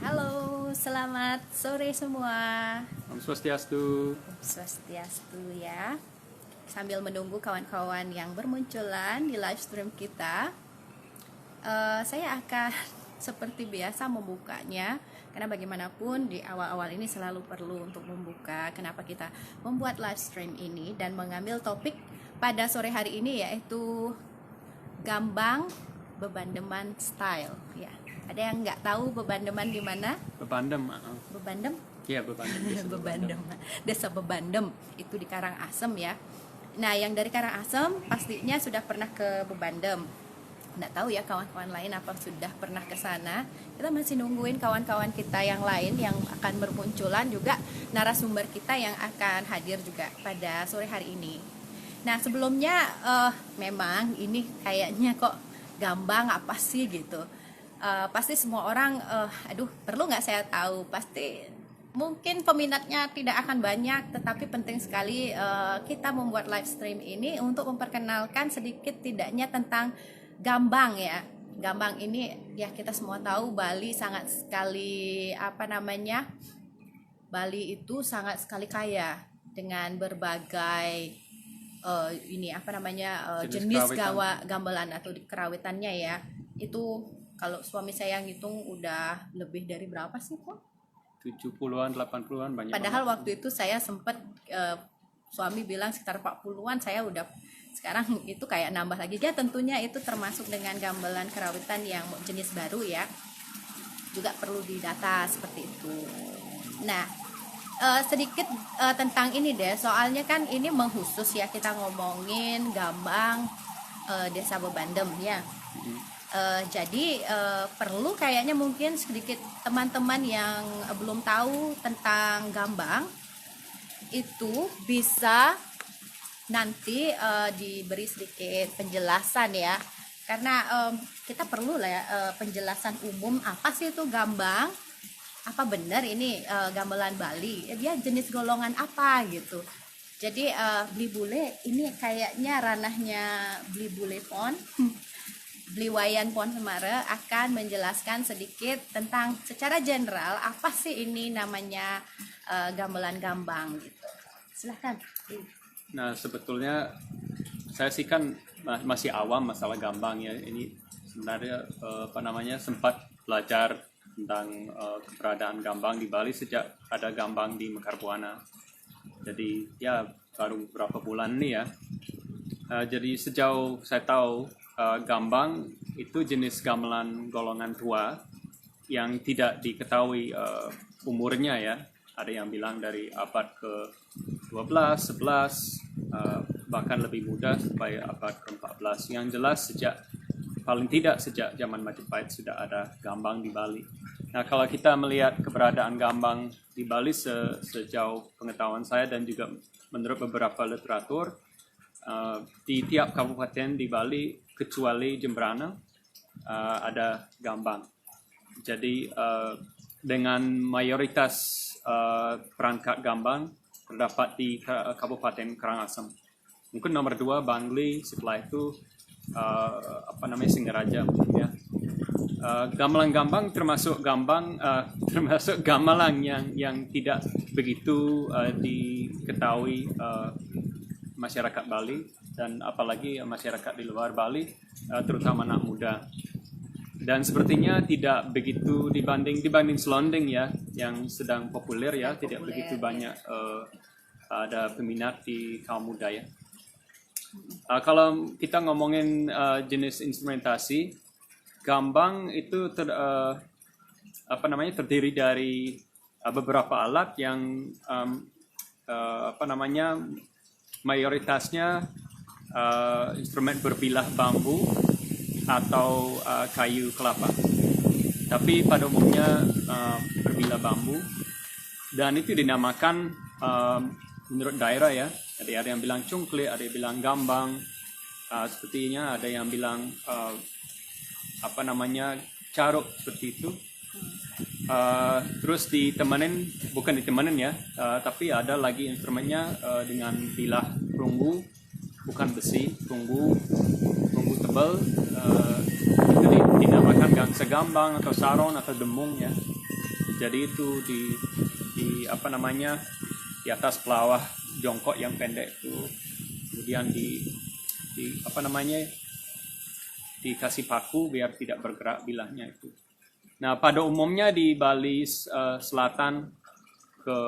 Halo, selamat sore semua. Om Swastiastu. Swastiastu ya. Sambil menunggu kawan-kawan yang bermunculan di live stream kita, saya akan seperti biasa membukanya. Karena bagaimanapun di awal-awal ini selalu perlu untuk membuka kenapa kita membuat live stream ini dan mengambil topik pada sore hari ini yaitu Gambang Bebandeman Style ya. Ada yang nggak tahu Bebandeman di mana? Bebandem. Bebandem? Iya, Bebandem. Bebandem. Desa Bebandem itu di Karangasem ya. Nah, yang dari Karangasem pastinya sudah pernah ke Bebandem. Nggak tahu ya kawan-kawan lain apa sudah pernah ke sana. Kita masih nungguin kawan-kawan kita yang lain yang akan bermunculan, juga narasumber kita yang akan hadir juga pada sore hari ini. Nah, sebelumnya memang ini kayaknya kok Gambang apa sih gitu. Pasti semua orang perlu nggak saya tahu, pasti mungkin peminatnya tidak akan banyak, tetapi penting sekali kita membuat live stream ini untuk memperkenalkan sedikit tidaknya tentang Gambang ya. Gambang ini ya kita semua tahu Bali sangat sekali Bali itu sangat sekali kaya dengan berbagai jenis gamelan atau kerawitannya ya. Itu kalau suami saya ngitung udah lebih dari berapa sih kok? 70-an, 80-an banyak. Padahal waktu itu saya sempat suami bilang sekitar 40-an, saya udah sekarang itu kayak nambah lagi. Ya tentunya itu termasuk dengan gamelan kerawitan yang jenis baru ya. Juga perlu didata seperti itu. Nah, sedikit tentang ini deh, soalnya kan ini mengkhusus ya, kita ngomongin Gambang Desa Bebandem ya. Jadi perlu kayaknya mungkin sedikit teman-teman yang belum tahu tentang Gambang itu bisa nanti diberi sedikit penjelasan ya, karena kita perlu lah ya penjelasan umum apa sih itu Gambang, apa benar ini gamelan Bali, dia jenis golongan apa gitu. Jadi Bli Bule ini kayaknya ranahnya Bli Bule Pon Bliwayan Pon Semara akan menjelaskan sedikit tentang secara general apa sih ini namanya gamelan Gambang gitu. Silahkan. Nah, sebetulnya saya sih kan masih awam masalah Gambang ya. Ini sebenarnya sempat belajar tentang keberadaan Gambang di Bali sejak ada Gambang di Mekar Buana. Jadi ya baru beberapa bulan nih ya. Jadi sejauh saya tahu Gambang itu jenis gamelan golongan tua yang tidak diketahui umurnya ya. Ada yang bilang dari abad ke-12, 11, bahkan lebih muda sampai abad ke-14. Yang jelas paling tidak sejak zaman Majapahit sudah ada Gambang di Bali. Nah, kalau kita melihat keberadaan Gambang di Bali sejauh pengetahuan saya dan juga menurut beberapa literatur, di tiap kabupaten di Bali kecuali Jembrana ada Gambang. Jadi dengan mayoritas perangkat Gambang terdapat di Kabupaten Karangasem. Mungkin nomor 2 Bangli, setelah itu Singaraja ya. Gamelan Gambang termasuk gamelan yang tidak begitu diketahui masyarakat Bali dan apalagi masyarakat di luar Bali, terutama anak muda. Dan sepertinya tidak begitu dibanding selonding ya, yang sedang populer ya, tidak begitu banyak ada peminat di kaum muda ya. Kalau kita ngomongin jenis instrumentasi, Gambang itu terdiri dari beberapa alat yang mayoritasnya instrumen berbilah bambu atau kayu kelapa. Tapi pada umumnya berbilah bambu, dan itu dinamakan menurut daerah ya. Ada yang bilang cungklik, ada yang bilang Gambang, sepertinya ada yang bilang caruk seperti itu. Terus bukan ditemenin ya, tapi ada lagi instrumennya dengan bilah perunggu, bukan besi, perunggu tebal, itu dinamakan gangsa Gambang atau saron atau demung ya. Jadi itu di apa namanya, di atas pelawah jongkok yang pendek itu, kemudian di apa namanya, dikasih paku biar tidak bergerak bilahnya itu. Nah, pada umumnya di Bali Selatan ke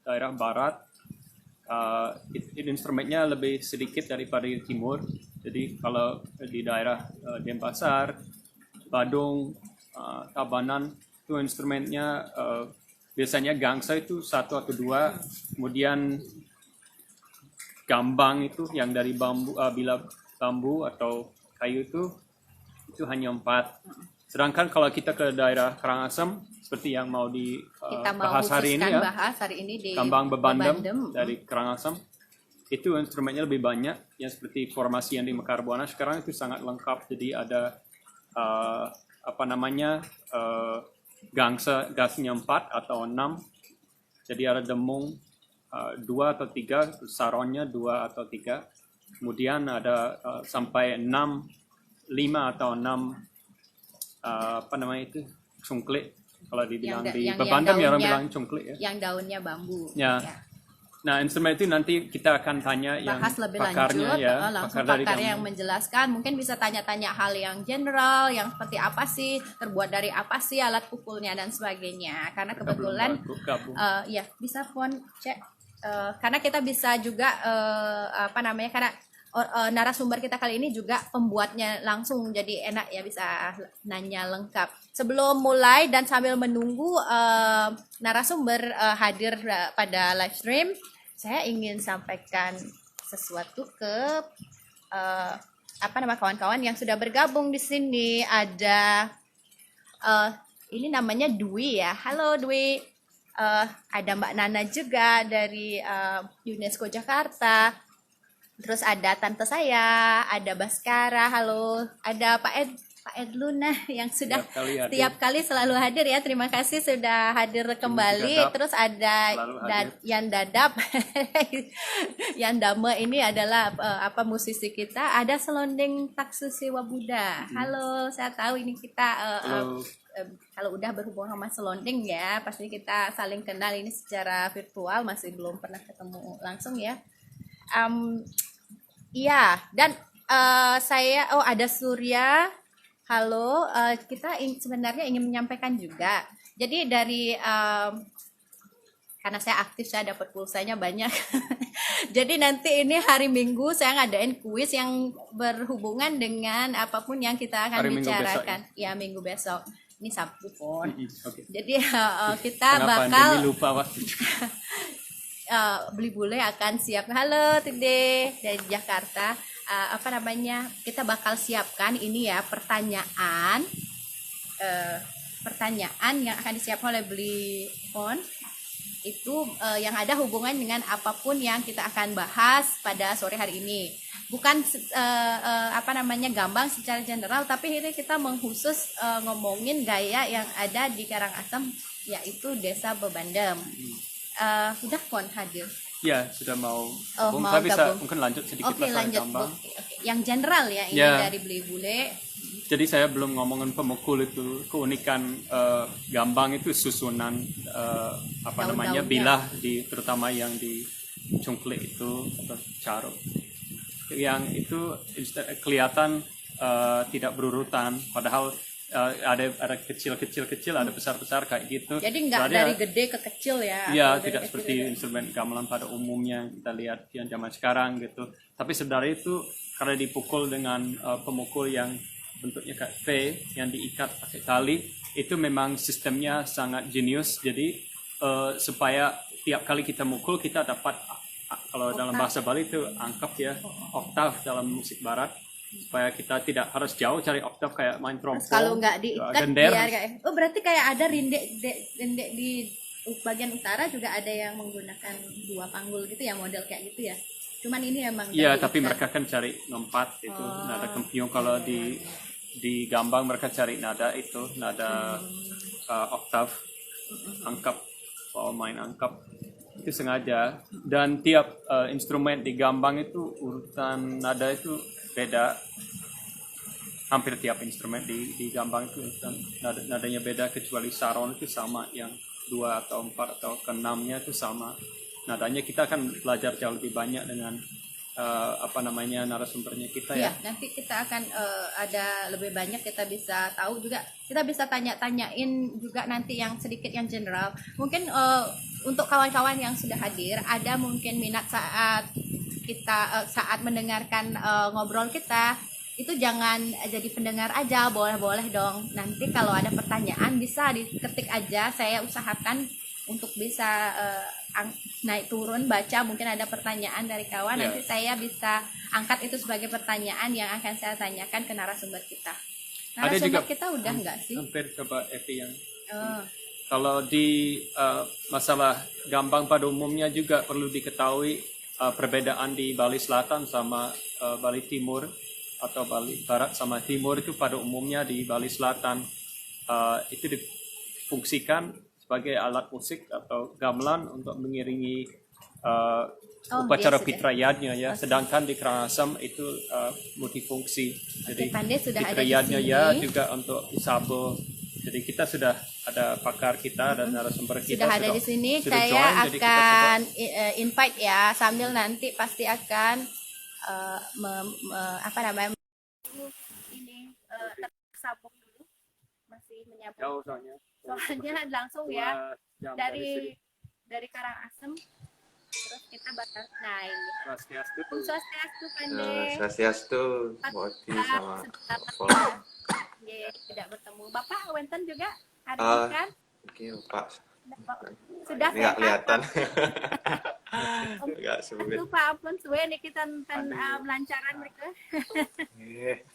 daerah barat, instrumennya lebih sedikit daripada di timur. Jadi kalau di daerah Denpasar, Badung, Tabanan, itu instrumennya biasanya gangsa itu 1 atau 2, kemudian gambang itu yang dari bambu, bila bambu atau kayu itu hanya 4. Sedangkan kalau kita ke daerah Karangasem, seperti yang mau Kita mau dibahas hari ini ya, bahas hari ini di Gambang Bebandem Bebandem. dari Karangasem, itu instrumennya lebih banyak, yang seperti formasi yang di Mekar Buana sekarang itu sangat lengkap. Jadi ada apa namanya, gasnya 4 atau 6, jadi ada demung 2 atau 3, saronnya 2 atau 3, kemudian ada sampai 5 atau 6 apa namanya itu, cungklik. Kalau dibilang di Bebandem ya orang bilang cungklik ya. Yang daunnya bambu. Ya. Nah, instrumen itu nanti kita akan tanya yang bahas lebih pakarnya lanjut, ya, langsung pakar dari pakar yang menjelaskan. Mungkin bisa tanya-tanya hal yang general, yang seperti apa sih, terbuat dari apa sih alat pukulnya dan sebagainya. Karena kebetulan ya bisa pun cek, karena kita bisa juga apa namanya, karena narasumber kita kali ini juga pembuatnya langsung, jadi enak ya bisa nanya lengkap. Sebelum mulai dan sambil menunggu narasumber hadir pada live stream, saya ingin sampaikan sesuatu ke apa nama kawan-kawan yang sudah bergabung di sini. Ada ini namanya Dwi ya. Halo Dwi. Ada Mbak Nana juga dari UNESCO Jakarta. Terus ada tante saya, ada Baskara, halo, ada Pak Ed Luna yang sudah setiap kali selalu hadir ya. Terima kasih sudah hadir kembali. Terus ada Yan Dadap, Yan Dame ini adalah apa musisi kita. Ada Selonding Taksusi Wabuda. Halo, saya tahu ini kita kalau udah berhubungan sama Selonding ya, pasti kita saling kenal ini secara virtual, masih belum pernah ketemu langsung ya. Iya, dan saya ada Surya. Halo, kita sebenarnya ingin menyampaikan juga. Jadi dari karena saya aktif, saya dapat pulsanya banyak. Jadi nanti ini hari Minggu saya ngadain kuis yang berhubungan dengan apapun yang kita akan bicarakan. Ya, Minggu besok. Ini Sabtu pun. Okay. Jadi kita bakal lupa waktu. Beli Bule akan siap. Halo Tide dari Jakarta. Apa namanya, kita bakal siapkan ini ya, pertanyaan yang akan disiapkan oleh Beli On itu yang ada hubungan dengan apapun yang kita akan bahas pada sore hari ini. Bukan apa namanya gambang secara general, tapi ini kita mengkhusus ngomongin gaya yang ada di Karangasem, yaitu Desa Bebandem. Sudah pun hadir. Ya, sudah mau. Mau saya bisa gabung. Mungkin lanjut sedikit masalah gambang. Yang general ya, ini dari Beli Bule. Jadi saya belum ngomongin pemukul itu. Keunikan gambang itu susunan apa namanya, bilah terutama yang di cungklik itu atau caruk. Yang itu kelihatan tidak berurutan, padahal ada kecil, ada besar kayak gitu. Jadi nggak dari gede ke kecil ya? Iya, tidak seperti instrumen gamelan pada umumnya kita lihat yang zaman sekarang gitu. Tapi sebenarnya itu karena dipukul dengan pemukul yang bentuknya kayak V yang diikat pakai tali, itu memang sistemnya sangat jenius. Jadi supaya tiap kali kita mukul kita dapat, kalau dalam bahasa Bali itu angkap ya, oktav dalam musik barat, supaya kita tidak harus jauh cari oktav kayak main trompet. Kalau nggak diikat biar kayak, berarti kayak ada rindek di bagian utara juga ada yang menggunakan 2 panggul gitu ya, model kayak gitu ya. Cuman ini emang iya, tapi mereka kan cari nompat itu, nada kempiung. Kalau di gambang mereka cari nada itu, nada oktav, angkap, main angkap itu sengaja. Dan tiap instrumen di gambang itu urutan nada itu beda. Hampir tiap instrumen di gambang itu nadanya beda, kecuali saron itu sama yang 2 atau 4 atau ke-6-nya itu sama nadanya. Kita akan belajar jauh lebih banyak dengan narasumbernya kita Iya, ya. nanti kita akan ada lebih banyak, kita bisa tahu juga, kita bisa tanya-tanyain juga nanti yang sedikit yang general. Mungkin untuk kawan-kawan yang sudah hadir, ada mungkin minat saat kita saat mendengarkan ngobrol kita, itu jangan jadi pendengar aja, boleh-boleh dong. Nanti kalau ada pertanyaan bisa diketik aja, saya usahakan untuk bisa naik turun baca, mungkin ada pertanyaan dari kawan, Ya. nanti saya bisa angkat itu sebagai pertanyaan yang akan saya tanyakan ke narasumber kita. Ada Narasumber juga kita udah nggak sih? hampir coba Evi yang Oh, kalau di masalah gambang pada umumnya juga perlu diketahui perbedaan di Bali Selatan sama Bali Timur atau Bali Barat sama Timur. Itu pada umumnya di Bali Selatan itu difungsikan sebagai alat musik atau gamelan untuk mengiringi upacara yes, Pitrayadnya ya. Sedangkan di Karangasem itu multifungsi. Jadi Pandai sudah ada di Pitrayadnya sini. ya juga untuk isabel. Jadi kita sudah ada pakar kita dan narasumber kita Sudah ada di sini. sudah Saya join, jadi kita akan invite ya, sambil nanti pasti akan ini tersambung dulu, masih menyambung. jauh soalnya. Soalnya langsung ya 2 jam dari Karangasem, terus kita bakal naik. Swastiastu. Swastiastu Pandai. Swastiastu, Boti sama Pol. Tidak bertemu. Bapak Wenten juga hari Ah. ini kan? Oke, Pak. Sudah Ini nggak kelihatan. Om, Nggak sebut. Itu Pak Ampun suwe nih kita melancaran mereka.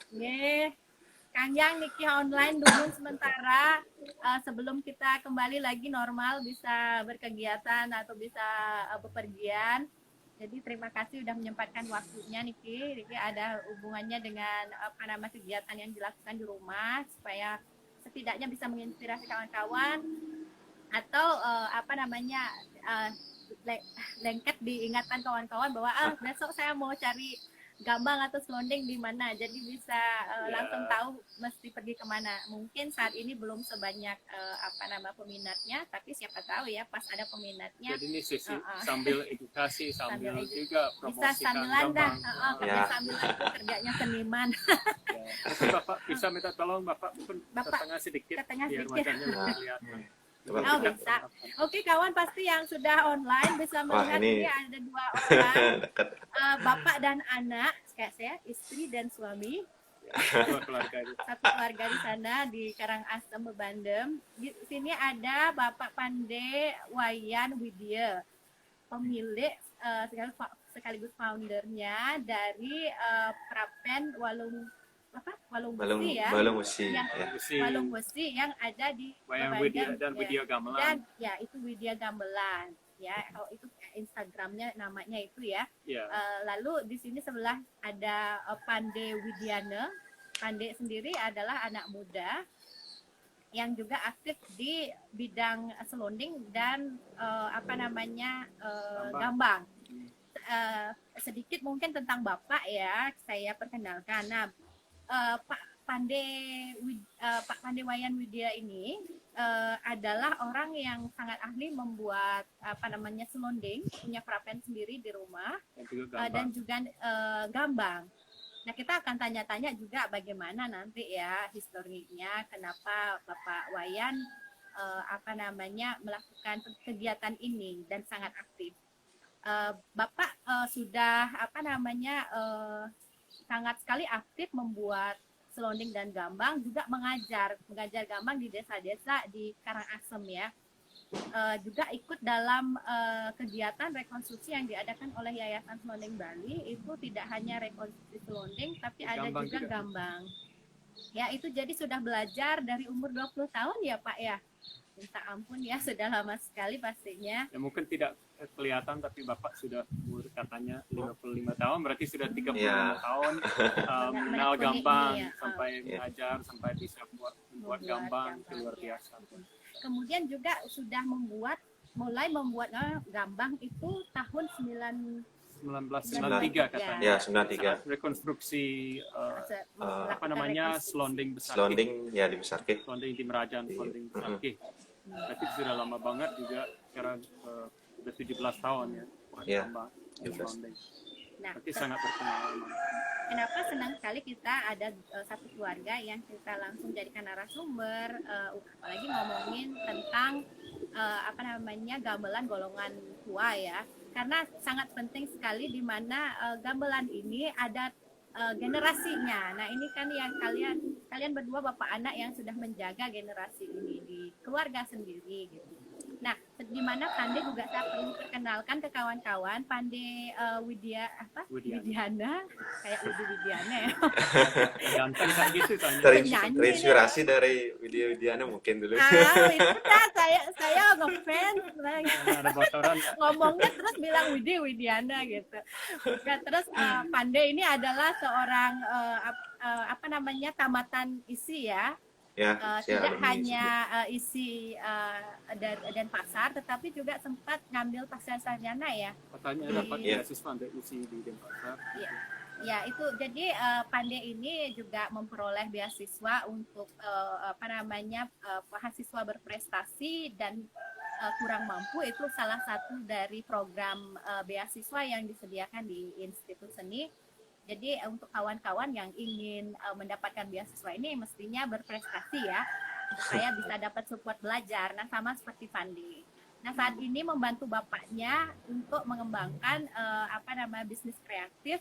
Nggih. Kang Yang niki online dulu sementara sebelum kita kembali lagi normal bisa berkegiatan atau bisa bepergian. Jadi terima kasih sudah menyempatkan waktunya Niki. Niki ada hubungannya dengan kegiatan yang dilakukan di rumah supaya setidaknya bisa menginspirasi kawan-kawan atau lengket diingatkan kawan-kawan bahwa besok saya mau cari gambang atau selonding di mana, jadi bisa langsung tahu mesti pergi kemana. Mungkin saat ini belum sebanyak peminatnya, tapi siapa tahu ya pas ada peminatnya. Jadi ini sisi sambil edukasi sambil juga Bisa promosikan sambilan dah, gambang. kerja sambilan itu kerjanya seniman. Tapi Bapak bisa minta tolong Bapak mungkin Bapak, setengah sedikit ke tengah biar sedikit. wajahnya lebih kelihatan. Oh bisa. Oke kawan, pasti yang sudah online bisa melihat ini ini ada 2 orang, dekat. bapak dan anak, kayak saya, istri dan suami, Dua keluarga itu. satu keluarga di sana di Karangasem, Bebandem. Di sini ada Bapak Pandai Wayan Widya, pemilik sekaligus foundernya dari Prapen Walung Besi ya. Balung Musi. Yang Ya. Walung Besi yang ada di Wayang Bebandem, Widya dan ya. Widya Gamelan. Dan ya itu Widya Gamelan ya, kalau itu Instagramnya namanya itu ya. Ya. Lalu di sini sebelah ada Pandai Widyana. Pandai sendiri adalah anak muda yang juga aktif di bidang selonding dan gambang. Sedikit mungkin tentang Bapak ya, saya perkenalkan. Nah, Pak Pandai Wayan Widya ini adalah orang yang sangat ahli membuat selonding, punya prapen sendiri di rumah dan juga gambang. Nah, kita akan tanya-tanya juga bagaimana nanti ya historinya, kenapa Bapak Wayan melakukan kegiatan ini dan sangat aktif. Bapak sudah sangat sekali aktif membuat selonding dan gambang, juga mengajar gambang di desa-desa di Karangasem ya. Juga ikut dalam kegiatan rekonstruksi yang diadakan oleh Yayasan Selonding Bali. Itu tidak hanya rekonstruksi selonding, tapi ada juga gambang. Ya, itu jadi sudah belajar dari umur 20 tahun ya Pak ya. Minta ampun ya, sudah lama sekali pastinya. Ya mungkin tidak kelihatan, tapi Bapak sudah umur katanya 55 tahun, berarti sudah 35 tahun mengenal gambang sampai mengajar, sampai bisa membuat gambang, itu luar biasa. Kemudian juga sudah mulai membuat gambang itu tahun 1993 katanya. Ya, 93. Saat rekonstruksi apa namanya selonding besar. Selonding ya di Besarke. Selonding di Merajaan, selonding Besarke. Tapi sudah lama banget juga, sekarang udah 17 tahun ya. Ya, Tambah 17. selonding. Nah, Tapi sangat berpengalaman. kenapa senang sekali kita ada satu keluarga yang kita langsung jadikan narasumber, apalagi ngomongin tentang apa namanya gamelan golongan tua ya, karena sangat penting sekali di mana gamelan ini ada generasinya. Nah ini kan yang kalian berdua bapak anak yang sudah menjaga generasi ini di keluarga sendiri gitu. Nah, di mana Pande juga saya perlu perkenalkan ke kawan-kawan, Pande Widiana, kayak Widiana ya. Ganteng kayak gitu kan. Terinspirasi dari Widiana mungkin dulu. Itu dah saya ngefans Ada bocoran. ngomongnya terus bilang Widiana gitu. Nah, terus Pande ini adalah seorang apa namanya tamatan isi ya. Ya, Tidak hanya isi dan pasar, tetapi juga sempat ngambil pasar sarjana ya. Katanya dapat beasiswa untuk isi di Denpasar. Iya. Ya itu jadi Pande ini juga memperoleh beasiswa untuk apa namanya mahasiswa berprestasi dan kurang mampu, itu salah satu dari program beasiswa yang disediakan di Institut Seni. Jadi untuk kawan-kawan yang ingin mendapatkan beasiswa ini mestinya berprestasi ya, supaya bisa dapat support belajar. Nah sama seperti Pandi. Nah saat ini membantu bapaknya untuk mengembangkan apa namanya bisnis kreatif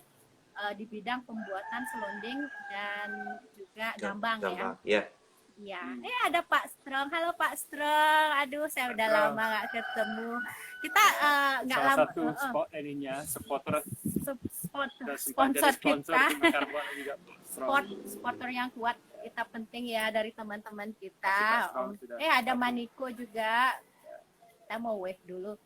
di bidang pembuatan selonding dan juga gambang ya. Ya. Ya, ada Pak Strong. Halo Pak Strong. Aduh, saya udah lama nggak ketemu. Kita nggak lama. Salah satu Sponsor kita. Sponsor Sponsor yang kuat kita penting ya dari teman-teman kita. Ada Maniko juga. Kita mau wave dulu.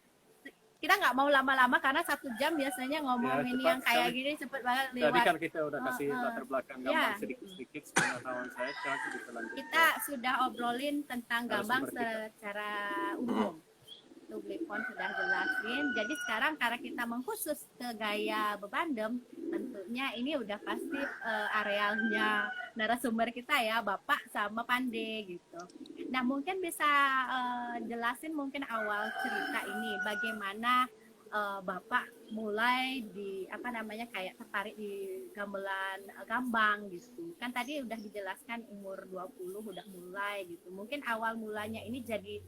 Kita nggak mau lama-lama karena 1 jam biasanya ngomongin yang kayak gini cepet banget lewat. Tadi kan kita udah kasih latar belakang gambang sedikit-sedikit sepengetahuan saya. Sekarang kita lanjut. Kita sudah obrolin tentang gambang secara umum. Tuglepon sudah jelasin. Jadi sekarang karena kita mengkhusus ke gaya bebandem, tentunya ini udah pasti arealnya narasumber kita ya, Bapak sama Pande gitu. Nah mungkin bisa jelasin mungkin awal cerita ini, bagaimana Bapak mulai di apa namanya kayak tertarik di gamelan gambang gitu. Kan tadi udah dijelaskan umur 20 udah mulai gitu. Mungkin awal mulanya ini jadi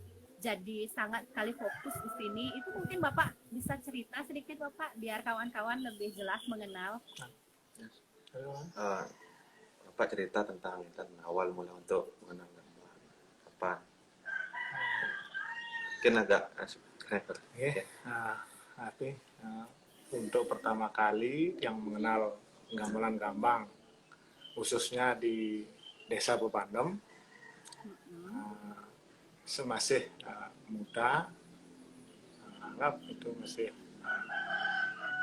sangat kali fokus di sini. Itu mungkin Bapak bisa cerita sedikit Bapak biar kawan-kawan lebih jelas mengenal. Bapak cerita tentang awal mula untuk mengenal gamelan apa? Mungkin agak tapi untuk pertama kali yang mengenal gamelan gambang khususnya di Desa Bebandem, semasih muda, anggap itu masih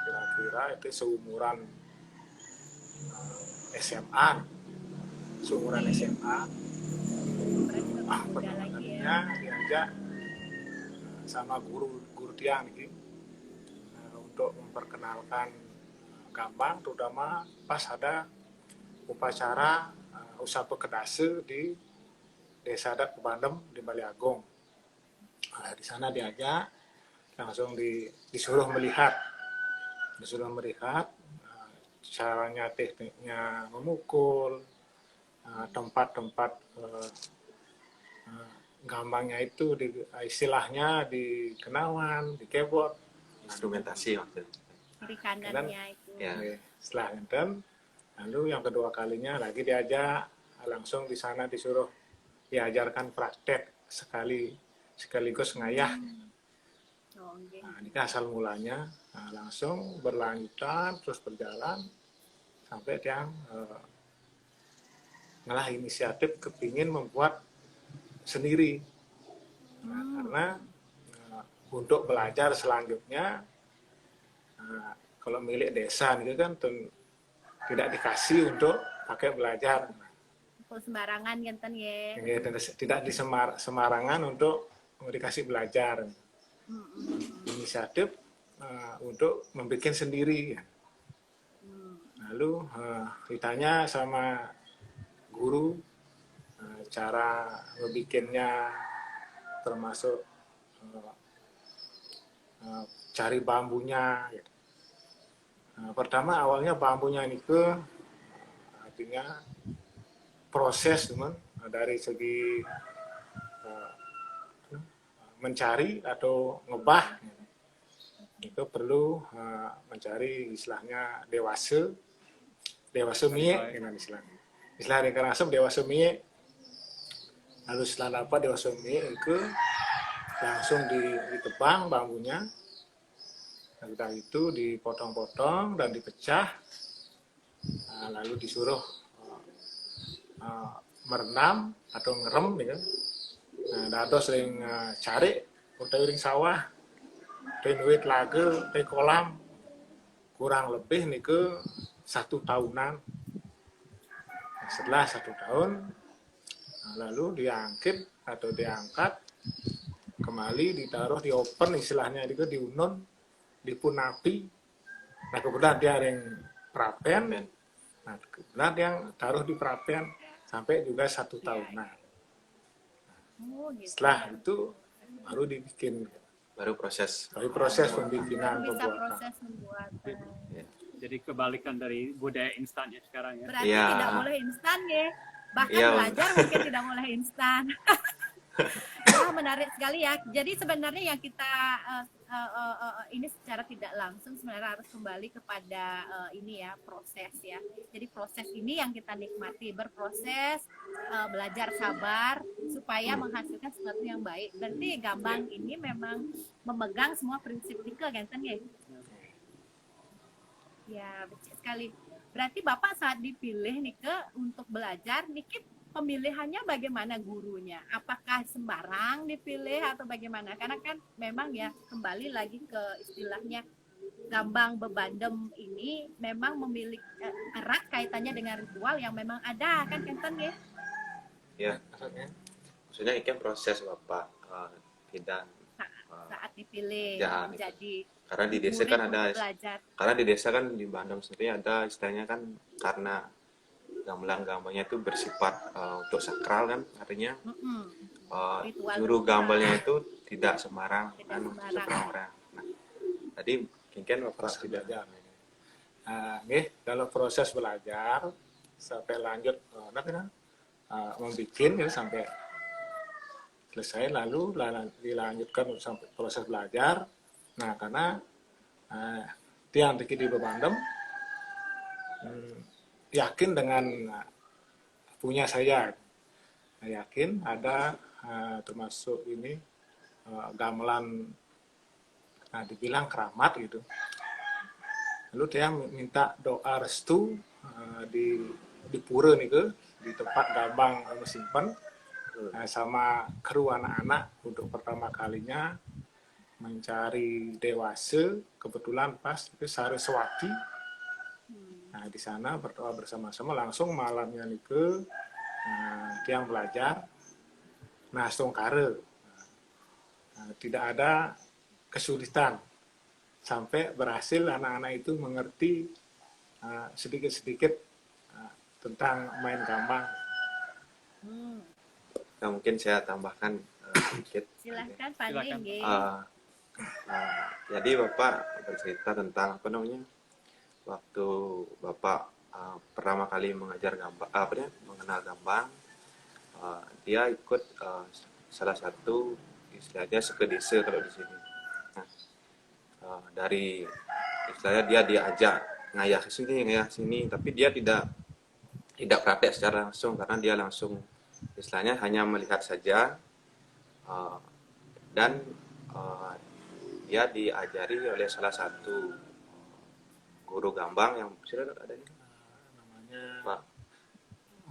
kira-kira itu seumuran SMA, pertama kalinya diajak sama guru tiang gitu, untuk memperkenalkan gambang, terutama pas ada upacara usaha kedase di Desa adat Bebandem di Bali Agung. Nah, di sana diajak langsung disuruh melihat caranya, tekniknya memukul, tempat-tempat gambangnya itu istilahnya di kenawan, di keyboard, instrumentasi waktu itu. Kiri kanannya itu. Ya. Setelah itu, lalu yang kedua kalinya lagi diajak langsung di sana disuruh diajarkan praktek sekaligus ngayah. Nah, ini asal mulanya. Nah, langsung berlanjutan terus berjalan sampai yang ngalah inisiatif kepingin membuat sendiri. Nah, karena untuk belajar selanjutnya kalau milik desa itu kan tidak dikasih untuk pakai belajar. Sembarangan genten ya. Tidak sembarangan untuk dikasih belajar. Inisiatif untuk membuat sendiri. Ya. Lalu ditanya sama guru cara membuatnya, termasuk cari bambunya. Gitu. Pertama awalnya bambunya ini artinya proses teman dari segi mencari atau ngebah itu perlu mencari istilahnya dewasa mie dengan istilah ringkaran asam dewasa mie. Lalu setelah dapat dewasa mie itu langsung ditebang bambunya. Setelah itu dipotong-potong dan dipecah, lalu disuruh merendam atau ngerem, ya. Nah, ada sering cari udah sawah, duit lage, di kolam, kurang lebih nih ke 1 tahunan. Nah, setelah 1 tahun, lalu diangkit atau diangkat, kembali ditaruh di oven istilahnya itu diunun. Dipun api, nah kemudian dia ada yang perapian, nah kemudian yang taruh di perapian sampai juga 1 tahunan. Gitu. Setelah itu baru dibikin, Baru proses. pembikinan Bisa pembuatan. proses pembuatan. Jadi kebalikan dari budaya instannya sekarang ya. Berarti Iya. tidak boleh instan ya. Bahkan Iya. belajar mungkin tidak boleh instan. Wah, menarik sekali ya. Jadi sebenarnya yang kita ini secara tidak langsung sebenarnya harus kembali kepada ini ya, proses ya. Jadi proses ini yang kita nikmati, berproses, belajar sabar supaya menghasilkan sesuatu yang baik. Berarti Gambang ini memang memegang semua prinsip Nike genten ya. Ya, betul sekali. Berarti Bapak saat dipilih Nike untuk belajar, Nike pemilihannya bagaimana gurunya? Apakah sembarang dipilih atau bagaimana? Karena kan memang ya kembali lagi ke istilahnya Gambang Bebandem ini memang memiliki erat kaitannya dengan ritual yang memang ada kan Kenten ya? Ya, maksudnya ini kan proses Bapak tidak Saat dipilih ya, menjadi karena di desa kan murid ada untuk belajar. karena di desa kan di Bandung sendiri ada istilahnya kan karena gamelan-gambalnya itu bersifat untuk sakral kan artinya Ritual juru ritual. gambalnya itu tidak sembarang Tidak kan sembarang. orang. Nah, tadi mungkin Bapak Proses sudah belajar. Nih, dalam proses belajar sampai lanjut membuat ya, sampai selesai, lalu dilanjutkan sampai proses belajar. Nah, karena tiang di Bebandem yakin dengan punya saya yakin ada termasuk ini gamelan dibilang keramat gitu. Lalu dia minta doa restu di pura nih di tempat Gambang simpan sama kru anak-anak untuk pertama kalinya mencari dewasa, kebetulan pas itu Saraswati. Nah, di sana berdoa bersama-sama langsung malamnya niku tiang belajar. Nah, Stongkare. Tidak ada kesulitan sampai berhasil anak-anak itu mengerti sedikit-sedikit tentang main gambang. Nah, mungkin saya tambahkan sedikit. Silahkan Pak Ninggi. Jadi Bapak bercerita tentang apa namanya waktu Bapak pertama kali mengajar gambang, mengenal gambang, dia ikut salah satu istilahnya sekedise kalau di sini. Nah, dari istilahnya dia diajak ngayah sini, tapi dia tidak praktek secara langsung karena dia langsung istilahnya hanya melihat saja dan dia diajari oleh salah satu guru gambang yang sudah ada ini Namanya Pak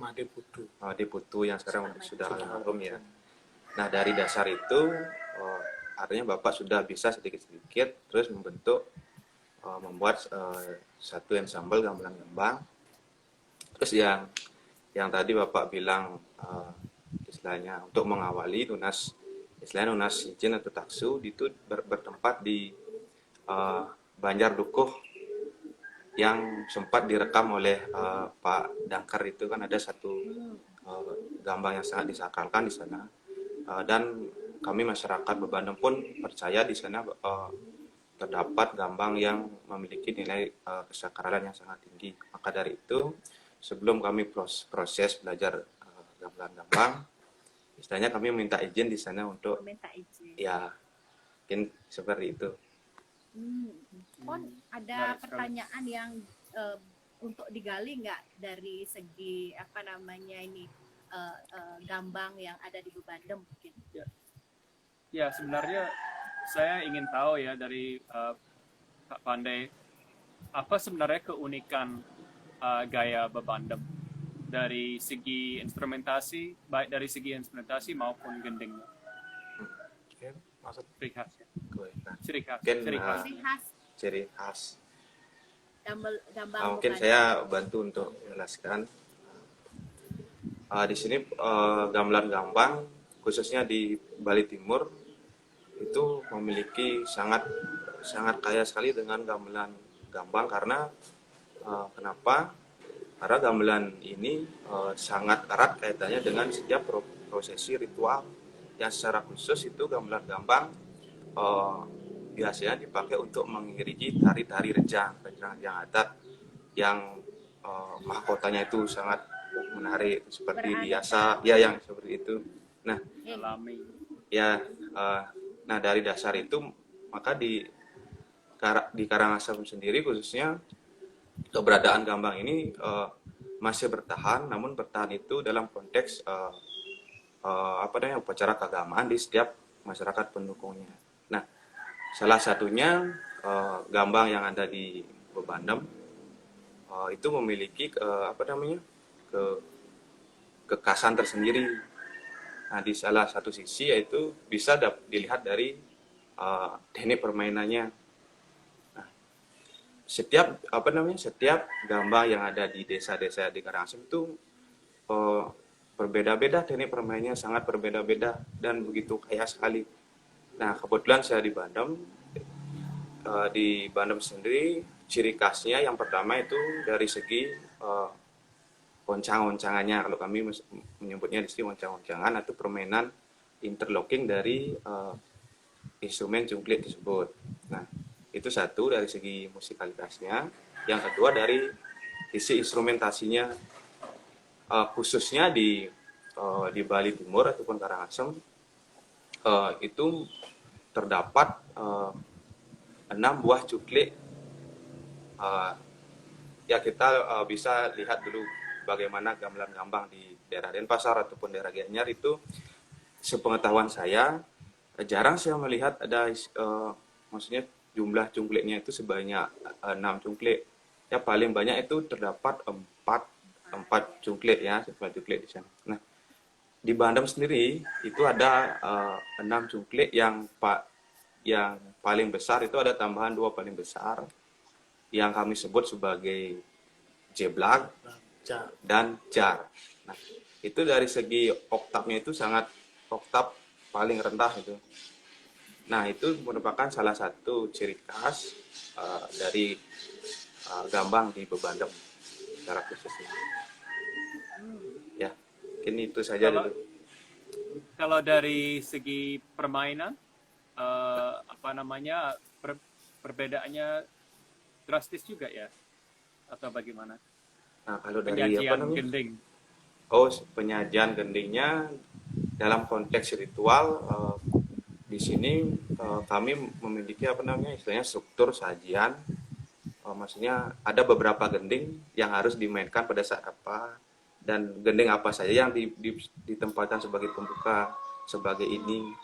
Made Putu. Made Putu yang sekarang sudah almarhum ya. Nah, dari dasar itu artinya Bapak sudah bisa sedikit-sedikit terus membuat satu ensemble gamelan gambang. Terus yang tadi Bapak bilang istilahnya untuk mengawali tunas izin atau taksu itu bertempat di eh, Banjar Dukuh yang sempat direkam oleh Pak Dangkar. Itu kan ada satu gambang yang sangat disakralkan di sana. Dan kami masyarakat Bebandem pun percaya di sana terdapat gambang yang memiliki nilai kesakralan yang sangat tinggi. Maka dari itu, sebelum kami proses belajar gamelan gambang, istilahnya kami minta izin di sana untuk Minta izin. ya mungkin seperti itu. Pon, ada Menarik sekali. pertanyaan yang untuk digali nggak dari segi apa namanya ini gambang yang ada di Bebandem mungkin? Ya, sebenarnya saya ingin tahu ya dari Kak Pandey, apa sebenarnya keunikan gaya Bebandem dari segi instrumentasi, baik dari segi instrumentasi maupun gendingnya, Ya, maksud ciri khasnya, Nah, ciri khas, Mungkin, ciri khas. Ciri khas ciri khas. gambang Mungkin Bebandem. saya bantu untuk menjelaskan. Di sini gamelan gambang, khususnya di Bali Timur, itu memiliki sangat kaya sekali dengan gamelan gambang karena kenapa? Karena gamelan ini sangat erat kaitannya dengan setiap prosesi ritual yang secara khusus itu gamelan gambang biasanya dipakai untuk mengiringi tari-tari rejang yang adat yang mahkotanya itu sangat menarik seperti Beradat. biasa ya yang seperti itu. Nah, Alami. ya nah dari dasar itu maka di Karangasem sendiri khususnya keberadaan gambang ini masih bertahan, namun bertahan itu dalam konteks upacara keagamaan di setiap masyarakat pendukungnya. Nah, salah satunya gambang yang ada di Bebandem itu memiliki kekhasan tersendiri. Nah, di salah satu sisi yaitu bisa dilihat dari teknik permainannya. Nah, setiap gambang yang ada di desa-desa di Karangasem itu berbeda-beda, teknik permainannya sangat berbeda-beda dan begitu kaya sekali. Nah, kebetulan saya di Bandem. Di Bandem sendiri ciri khasnya yang pertama itu dari segi oncang-oncangannya. Kalau kami menyebutnya di sini oncang-oncangan atau permainan interlocking dari instrumen cungklik tersebut. Nah, itu satu dari segi musikalitasnya. Yang kedua dari sisi instrumentasinya, khususnya di Bali Timur ataupun Karangasem itu terdapat 6 buah cungklik. Ya kita bisa lihat dulu bagaimana gamelan gambang di daerah Denpasar ataupun daerah Gianyar itu, sepengetahuan saya jarang saya melihat ada maksudnya jumlah cungkliknya itu sebanyak 6 cungklik. Ya paling banyak itu terdapat 4 cungklik ya, 4 cungklik di sana. Nah, di Bandem sendiri itu ada 6 cungklik yang paling besar itu ada tambahan 2 paling besar yang kami sebut sebagai jeblak dan jar. Nah, itu dari segi oktavnya itu sangat oktav paling rendah itu. Nah, itu merupakan salah satu ciri khas dari gambang di Bebandem secara khusus ini. Ya, mungkin itu saja dulu. Kalau dari segi permainan, perbedaannya drastis juga ya, atau bagaimana? Nah, kalau dari Penyajian gending. penyajian gendingnya dalam konteks ritual di sini kami memiliki istilahnya struktur sajian. Maksudnya ada beberapa gending yang harus dimainkan pada saat apa, dan gending apa saja yang ditempatkan sebagai pembuka, sebagai ini.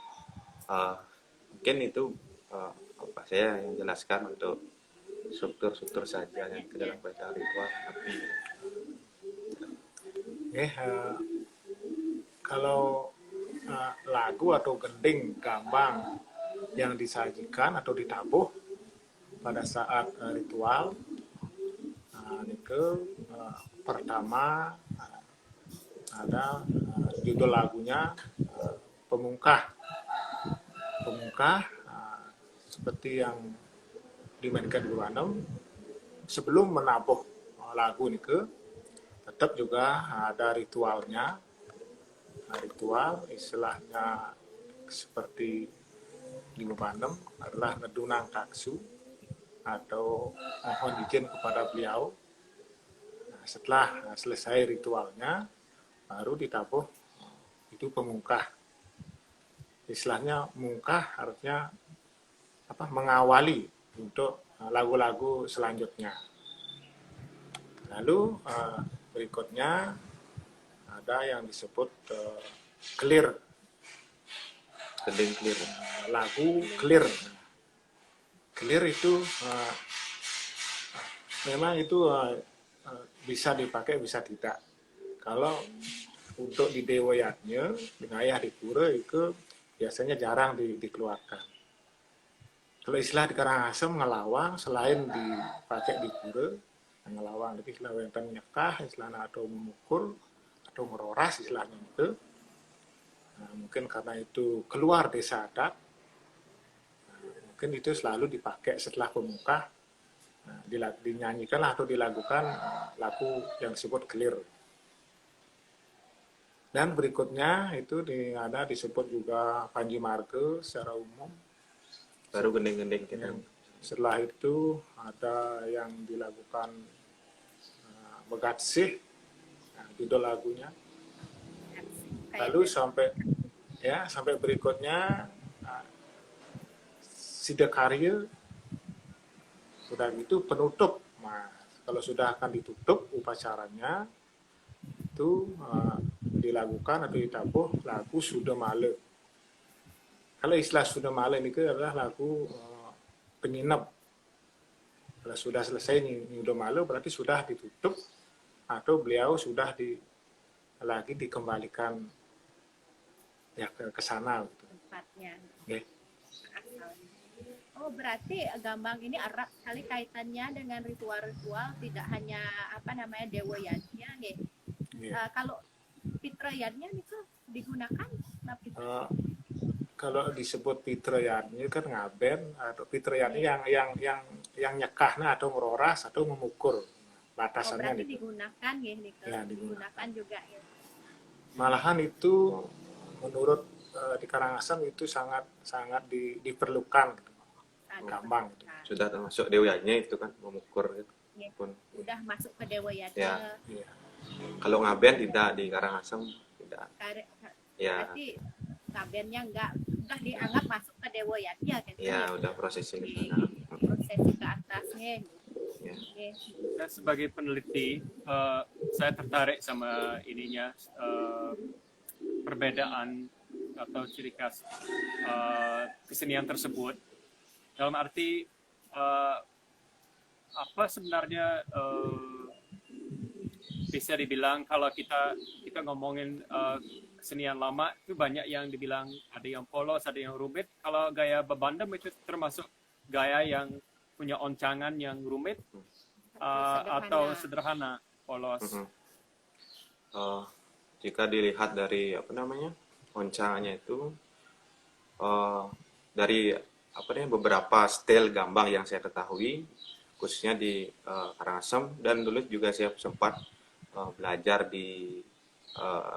Mungkin itu saya yang jelaskan untuk struktur sajian yang ke dalam pada ritual. Kalau lagu atau gending gambang yang disajikan atau ditabuh pada saat ritual, pertama ada judul lagunya Pemungkah. Pemungkah seperti yang dimainkan di Guanem, sebelum menabuh lagu nih ke, tetap juga ada ritualnya. Nah, ritual istilahnya seperti di Guanem adalah ngedunang kaksu atau mohon izin kepada beliau. Nah, setelah selesai ritualnya, baru ditabuh itu pemungkah. Istilahnya mungkah artinya apa? Mengawali untuk lagu-lagu selanjutnya. Lalu berikutnya ada yang disebut clear, Gending clear. lagu clear. Clear itu memang itu bisa dipakai bisa tidak. Kalau untuk di Dewayatnya, di Ngayah di Pura itu biasanya jarang dikeluarkan. Kalau istilah di Karangasem ngelawang selain dipakai di Pura, ngelawang jadi istilah wenteng nyekah, istilahnya atau memukul atau meroras istilahnya itu. Nah, mungkin karena itu keluar desa adat, mungkin itu selalu dipakai setelah pemungkah, dinyanyikan atau dilakukan lagu yang disebut clear. Dan berikutnya itu ada disebut juga Panji Marga secara umum. Baru gending-gending kita. Setelah itu ada yang dilakukan Megatsih, judul lagunya. Lalu sampai berikutnya Sidakarya, sudah gitu penutup. Nah, kalau sudah akan ditutup upacaranya itu dilakukan atau ditabuh lagu Suda Male. Kalau istilah Suda Male ini adalah lagu penginap. Kalau sudah selesai Suda Male berarti sudah ditutup atau beliau sudah lagi dikembalikan ya ke sana gitu. Tempatnya. Okay. Oh, berarti Gambang ini erat sekali kaitannya dengan ritual-ritual, tidak hanya Dewayatnya nih. Yeah. Kalau Pitrayatnya itu digunakan kalau disebut Pitrayatnya kan ngaben atau Pitrayatnya yang nyekahna atau meroras atau memukul batasannya berarti nih. digunakan Ya, digunakan juga ya. Malahan itu menurut di Karangasem itu sangat diperlukan gitu. Gambang gitu. Sudah termasuk Dewayatnya itu kan memukul gitu. Ya, Pun. udah masuk ke Dewayatnya. Ya. Kalau ngaben tidak, di Karangasem tidak. Ya. Berarti ngabennya enggak dianggap masuk ke Dewayatnya kan? Ya, udah prosesing di sana. prosesi ke atasnya. Ya. Oke. Dan sebagai peneliti, saya tertarik sama ininya perbedaan atau ciri khas kesenian tersebut. Dalam arti apa sebenarnya bisa dibilang kalau kita ngomongin kesenian lama itu banyak yang dibilang ada yang polos, ada yang rumit. Kalau gaya Bebandem itu termasuk gaya yang punya oncangan yang rumit atau sederhana, polos. Jika dilihat dari oncangannya itu dari beberapa style gambang yang saya ketahui, khususnya di Karangasem, dan dulu juga saya sempat belajar di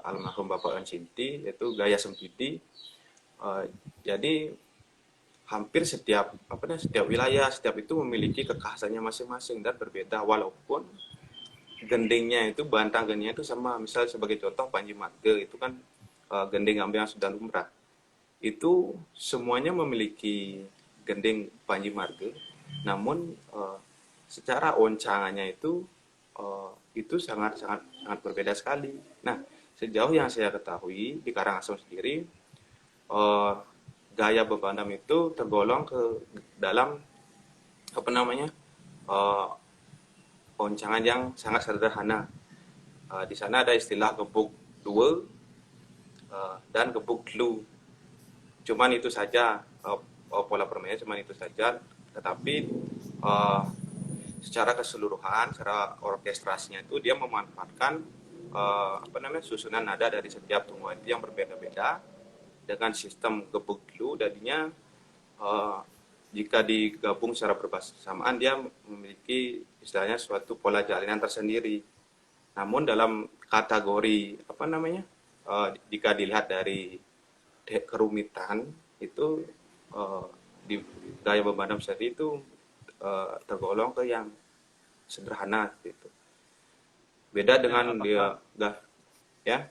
almarhum Bapak Onsinti, yaitu gaya Sempiti. Jadi hampir setiap wilayah, setiap itu memiliki kekhasannya masing-masing dan berbeda, walaupun gendingnya itu, bantang gendingnya itu sama. Misal sebagai contoh Panji Marga itu kan gending gambang yang sudah lumrah. Itu semuanya memiliki gending Panji Marga, namun secara oncangannya itu sangat berbeda sekali. Nah, sejauh yang saya ketahui di Karangasem sendiri, gaya Bebandem itu tergolong ke dalam oncangan yang sangat sederhana. Di sana ada istilah gebuk dua dan gebuk lu. Cuman itu saja, pola permainnya cuman itu saja. Tetapi secara keseluruhan, secara orkestrasinya itu dia memanfaatkan susunan nada dari setiap tunggal itu yang berbeda-beda dengan sistem gebuk lu. Jadinya jika digabung secara bersamaan dia memiliki istilahnya suatu pola jalinan tersendiri. Namun dalam kategori apa namanya, jika dilihat dari kerumitan itu, di gaya memandang sendiri itu tergolong ke yang sederhana gitu. Beda dengan dia ya.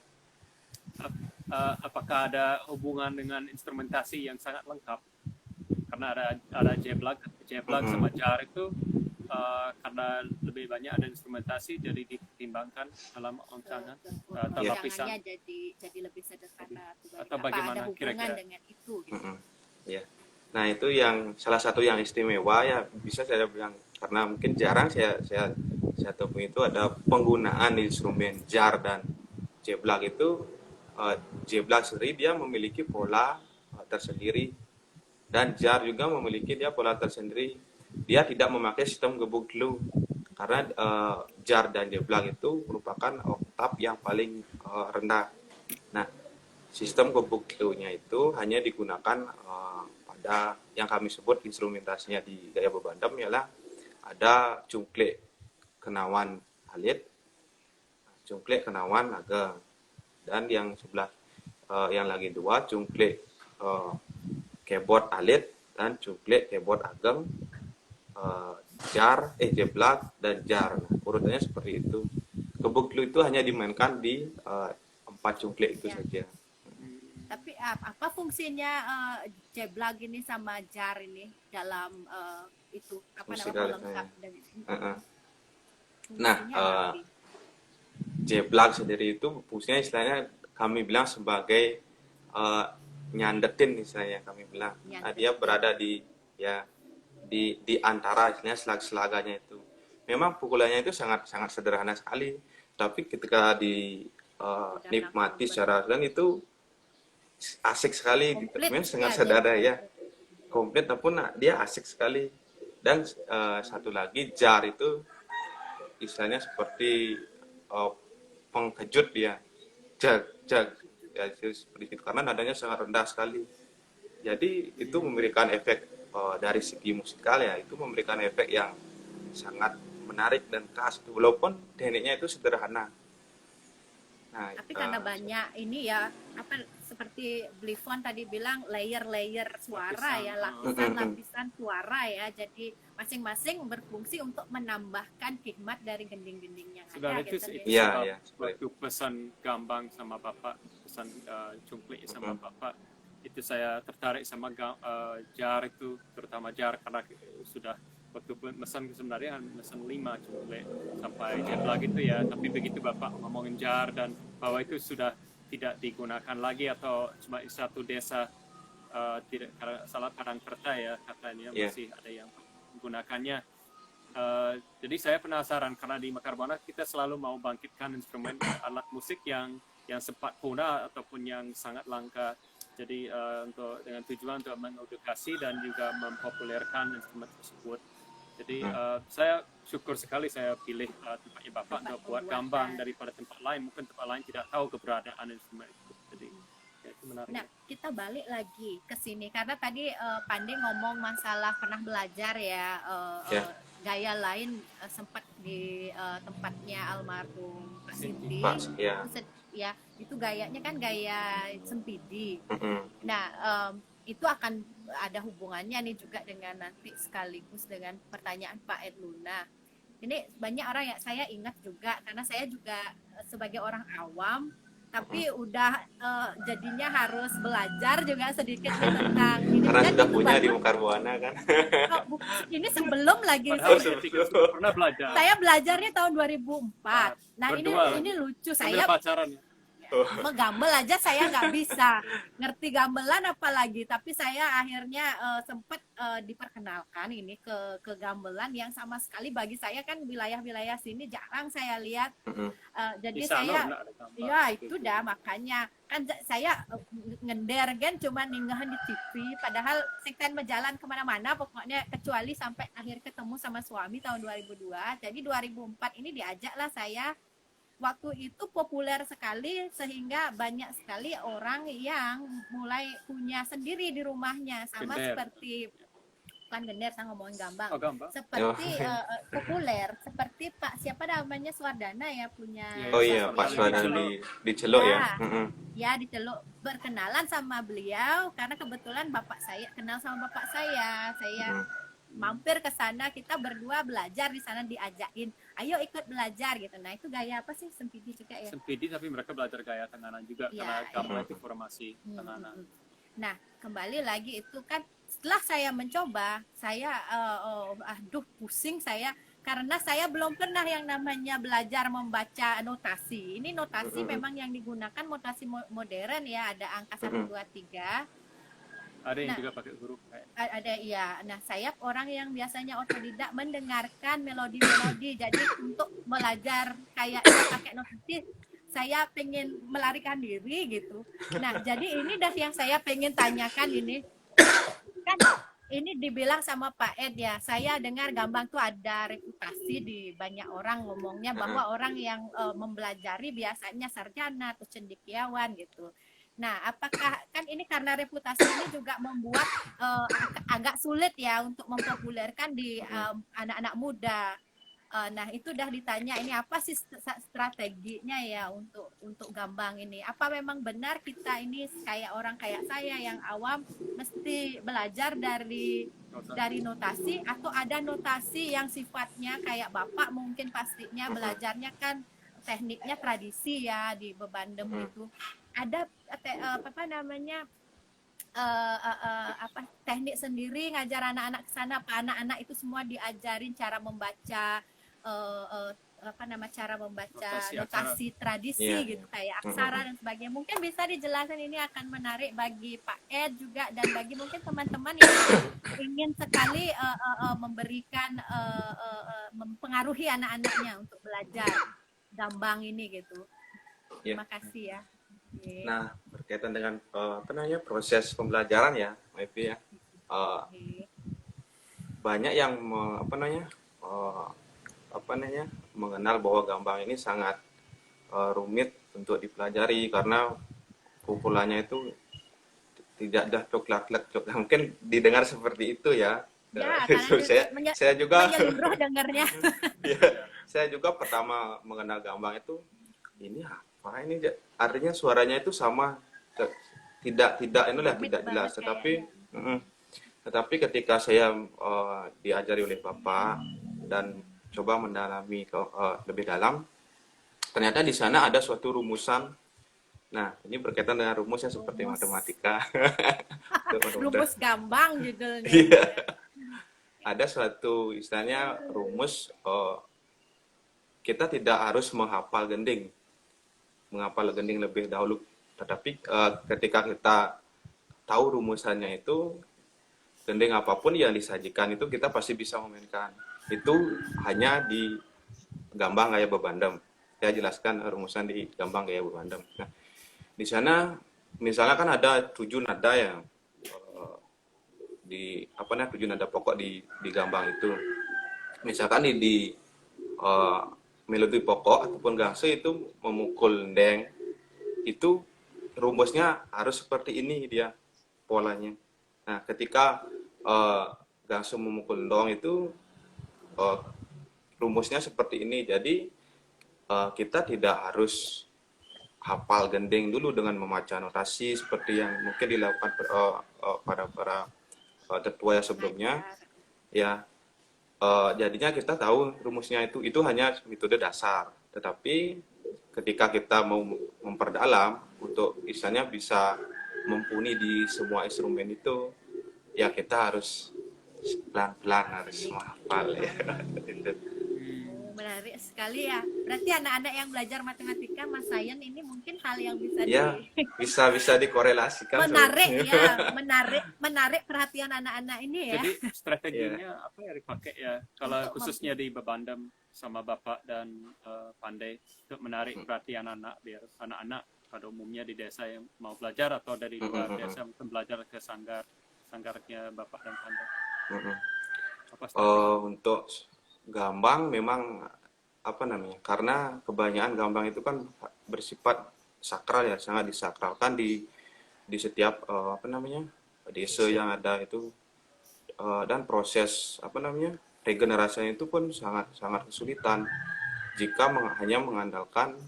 Apakah ada hubungan dengan instrumentasi yang sangat lengkap? Karena ada jeblak sama jar itu, karena lebih banyak ada instrumentasi jadi dipertimbangkan dalam rancangan atau lapisan, Rancangannya jadi lebih sederhana. atau Apa bagaimana ada hubungan kira-kira? dengan itu gitu. Ya. Nah, itu yang salah satu yang istimewa ya, bisa saya bilang, karena mungkin jarang saya temui itu ada penggunaan instrumen jar dan jeblak itu. Jeblak sendiri dia memiliki pola tersendiri, dan jar juga memiliki dia pola tersendiri. Dia tidak memakai sistem gebuk glue karena jar dan jeblak itu merupakan oktav yang paling rendah. Nah, sistem gebuk glue-nya itu hanya digunakan pada yang kami sebut instrumentasinya di gaya bebandem ialah ada cungklek kenawan alit, cungklek kenawan ageng, dan yang sebelah yang lagi dua cungklek keyboard alit dan cungklek keyboard ageng, jeblak dan jar. Nah, urutannya seperti itu. Gebuk glue itu hanya dimainkan di 4 cungklek itu saja. Tapi apa fungsinya jeblak ini sama jar ini dalam itu apa namanya pelengkap dari Nah, jeblak sendiri itu fungsinya istilahnya kami bilang sebagai nyandetin, istilahnya kami bilang. Nah, dia berada di antara istilahnya selag-selaganya itu. Memang pukulannya itu sangat sangat sederhana sekali, tapi ketika dinikmati secara dan itu asik sekali gitu. Memang sangat sederhana ya, komplit, ataupun dia asik sekali. Dan satu lagi jar itu istilahnya seperti pengkejut dia, jag ya, seperti itu, karena nadanya sangat rendah sekali. Jadi itu memberikan efek dari segi musikal ya, itu memberikan efek yang sangat menarik dan khas, walaupun tekniknya itu sederhana. Nah, tapi karena banyak ini ya apa seperti Blifon tadi bilang layer suara ya, lapisan suara ya, jadi masing-masing berfungsi untuk menambahkan hikmat dari gending-gending yang ada gitu. Iya. Waktu pesan gambang sama bapak, pesan cungklik sama bapak, itu saya tertarik sama jar itu, terutama jar, karena sudah waktu pesan sebenarnya pesan 5 cungklik sampai jeblak gitu ya, tapi begitu bapak ngomongin jar dan bahwa itu sudah tidak digunakan lagi atau cuma satu desa, tidak salah Karangkerta ya katanya, masih ada yang menggunakannya. Jadi saya penasaran karena di Mekar Buana kita selalu mau bangkitkan instrumen alat musik yang sempat punah ataupun yang sangat langka. Jadi dengan tujuan untuk mengedukasi dan juga mempopulerkan instrumen tersebut. Jadi saya syukur sekali saya pilih tempatnya Bapak untuk buat gambang daripada tempat lain. Mungkin tempat lain tidak tahu keberadaan instrumen itu. Jadi ya, itu menarik. Nah, kita balik lagi ke sini karena tadi Pandey ngomong masalah pernah belajar ya, gaya lain sempat di tempatnya almarhum Pak Sindi. Ya, itu gayanya kan gaya sempidi. Nah, itu akan ada hubungannya nih juga dengan nanti sekaligus dengan pertanyaan Pak Edluna. Ini banyak orang yang saya ingat juga karena saya juga sebagai orang awam, tapi udah jadinya harus belajar juga sedikit tentang ini. Karena sudah punya di Mekar Buana kan. Ini sebelum lagi pernah belajar. Saya belajarnya tahun 2004. Nah, ini lucu, saya pacaran ya. Menggambel aja saya nggak bisa ngerti gamelan apalagi, tapi saya akhirnya sempat diperkenalkan ini ke gamelan yang sama sekali bagi saya kan wilayah-wilayah sini jarang saya lihat. Jadi saya ya itu dah makanya kan saya ngender kan cuma ninggahan di TV, padahal sekten berjalan kemana-mana pokoknya kecuali sampai akhir ketemu sama suami tahun 2002. Jadi 2004 ini diajaklah saya. Waktu itu populer sekali sehingga banyak sekali orang yang mulai punya sendiri di rumahnya, sama seperti bukan gender, saya ngomongin gambang. Oh, gambang. Seperti populer, seperti Pak siapa namanya Swardana ya punya Oh Iya, iya, Pak stasiun Swadana itu. di Celuk ya. Ya, Mm-mm. ya diceluk berkenalan sama beliau karena kebetulan bapak saya kenal sama bapak saya. Saya Mm-mm. mampir ke sana, kita berdua belajar di sana, diajakin, ayo ikut belajar gitu. Nah itu gaya apa sih, Sempidi juga ya? Sempidi, tapi mereka belajar gaya tenganan juga Iya, karena iya. gambang itu formasi tenganan. Nah, kembali lagi itu kan setelah saya mencoba, saya aduh pusing saya karena saya belum pernah yang namanya belajar membaca notasi. Ini notasi memang yang digunakan notasi modern ya, ada angka 1 2 3. Ada yang Nah, juga pakai huruf kayak ada iya. Nah, saya orang yang biasanya otodidak mendengarkan melodi-melodi. Jadi untuk belajar kayak pakai notasi, saya pengen melarikan diri gitu. Nah, jadi ini dah yang saya pengen tanyakan ini. Kan ini dibilang sama Pak Ed ya, saya dengar gambang tuh ada reputasi di banyak orang ngomongnya bahwa orang yang mempelajari biasanya sarjana atau cendekiawan gitu. Nah, apakah kan ini karena reputasi ini juga membuat agak sulit ya untuk mempopulerkan di anak-anak muda. Nah, itu udah ditanya ini apa sih strateginya ya untuk gambang ini? Apa memang benar kita ini kayak orang kayak saya yang awam mesti belajar dari notasi atau ada notasi yang sifatnya kayak Bapak mungkin pastinya belajarnya kan tekniknya tradisi ya di Bebandem itu. Ada apa namanya apa teknik sendiri ngajar anak-anak ke sana, apa anak-anak itu semua diajarin cara membaca apa nama cara membaca notasi tradisi gitu kayak aksara dan sebagainya. Mungkin bisa dijelaskan, ini akan menarik bagi Pak Ed juga dan bagi mungkin teman-teman yang ingin sekali memberikan mempengaruhi anak-anaknya untuk belajar gambang ini gitu. Terima kasih ya. Nah, berkaitan dengan apa namanya proses pembelajaran ya, Evi ya, banyak yang apa namanya mengenal bahwa gambang ini sangat rumit untuk dipelajari karena kumpulannya itu tidak coklat mungkin didengar seperti itu ya. Ya, saya juga dengarnya. ya, saya juga pertama mengenal gambang itu ini apa ini artinya suaranya itu sama tidak jelas tetapi ketika saya diajari oleh Bapak dan coba mendalami lebih dalam, ternyata di sana ada suatu rumusan. Nah, ini berkaitan dengan rumusnya seperti matematika. Rumus gambang judulnya. Iya. Ada suatu istilahnya rumus, kita tidak harus menghafal gending lebih dahulu, tetapi ketika kita tahu rumusannya itu, gending apapun yang disajikan itu kita pasti bisa memainkan. Itu hanya di gambang gaya Bebandem. Saya jelaskan rumusan di gambang gaya Bebandem. Nah, di sana misalnya kan ada 7 nada ya, di apa namanya 7 nada pokok di gambang itu. Misalkan di melodi pokok ataupun gangse itu memukul deng, itu rumusnya harus seperti ini dia polanya. Nah, ketika gangse memukul dong itu rumusnya seperti ini. Jadi kita tidak harus hafal gending dulu dengan membaca notasi seperti yang mungkin dilakukan para tetua yang sebelumnya. Ya, jadinya kita tahu rumusnya itu hanya metode dasar. Tetapi ketika kita mau memperdalam untuk misalnya bisa mumpuni di semua instrumen itu, ya kita harus pelan-pelan harus menghafal ya. Menarik sekali ya. Berarti anak-anak yang belajar matematika, Mas Sayan, ini mungkin hal yang bisa ya, bisa dikorelasikan. menarik perhatian anak-anak ini ya. Jadi strateginya apa yang dipakai ya? Kalau khususnya di Bebandem sama Bapak dan Pandai untuk menarik perhatian anak biar anak-anak pada umumnya di desa yang mau belajar atau dari luar desa mungkin belajar ke sanggarnya Bapak dan Pandai. Untuk gambang memang apa namanya, karena kebanyakan gambang itu kan bersifat sakral ya, sangat disakralkan di setiap apa namanya desa yang ada itu, dan proses apa namanya regenerasinya itu pun sangat sangat kesulitan jika hanya mengandalkan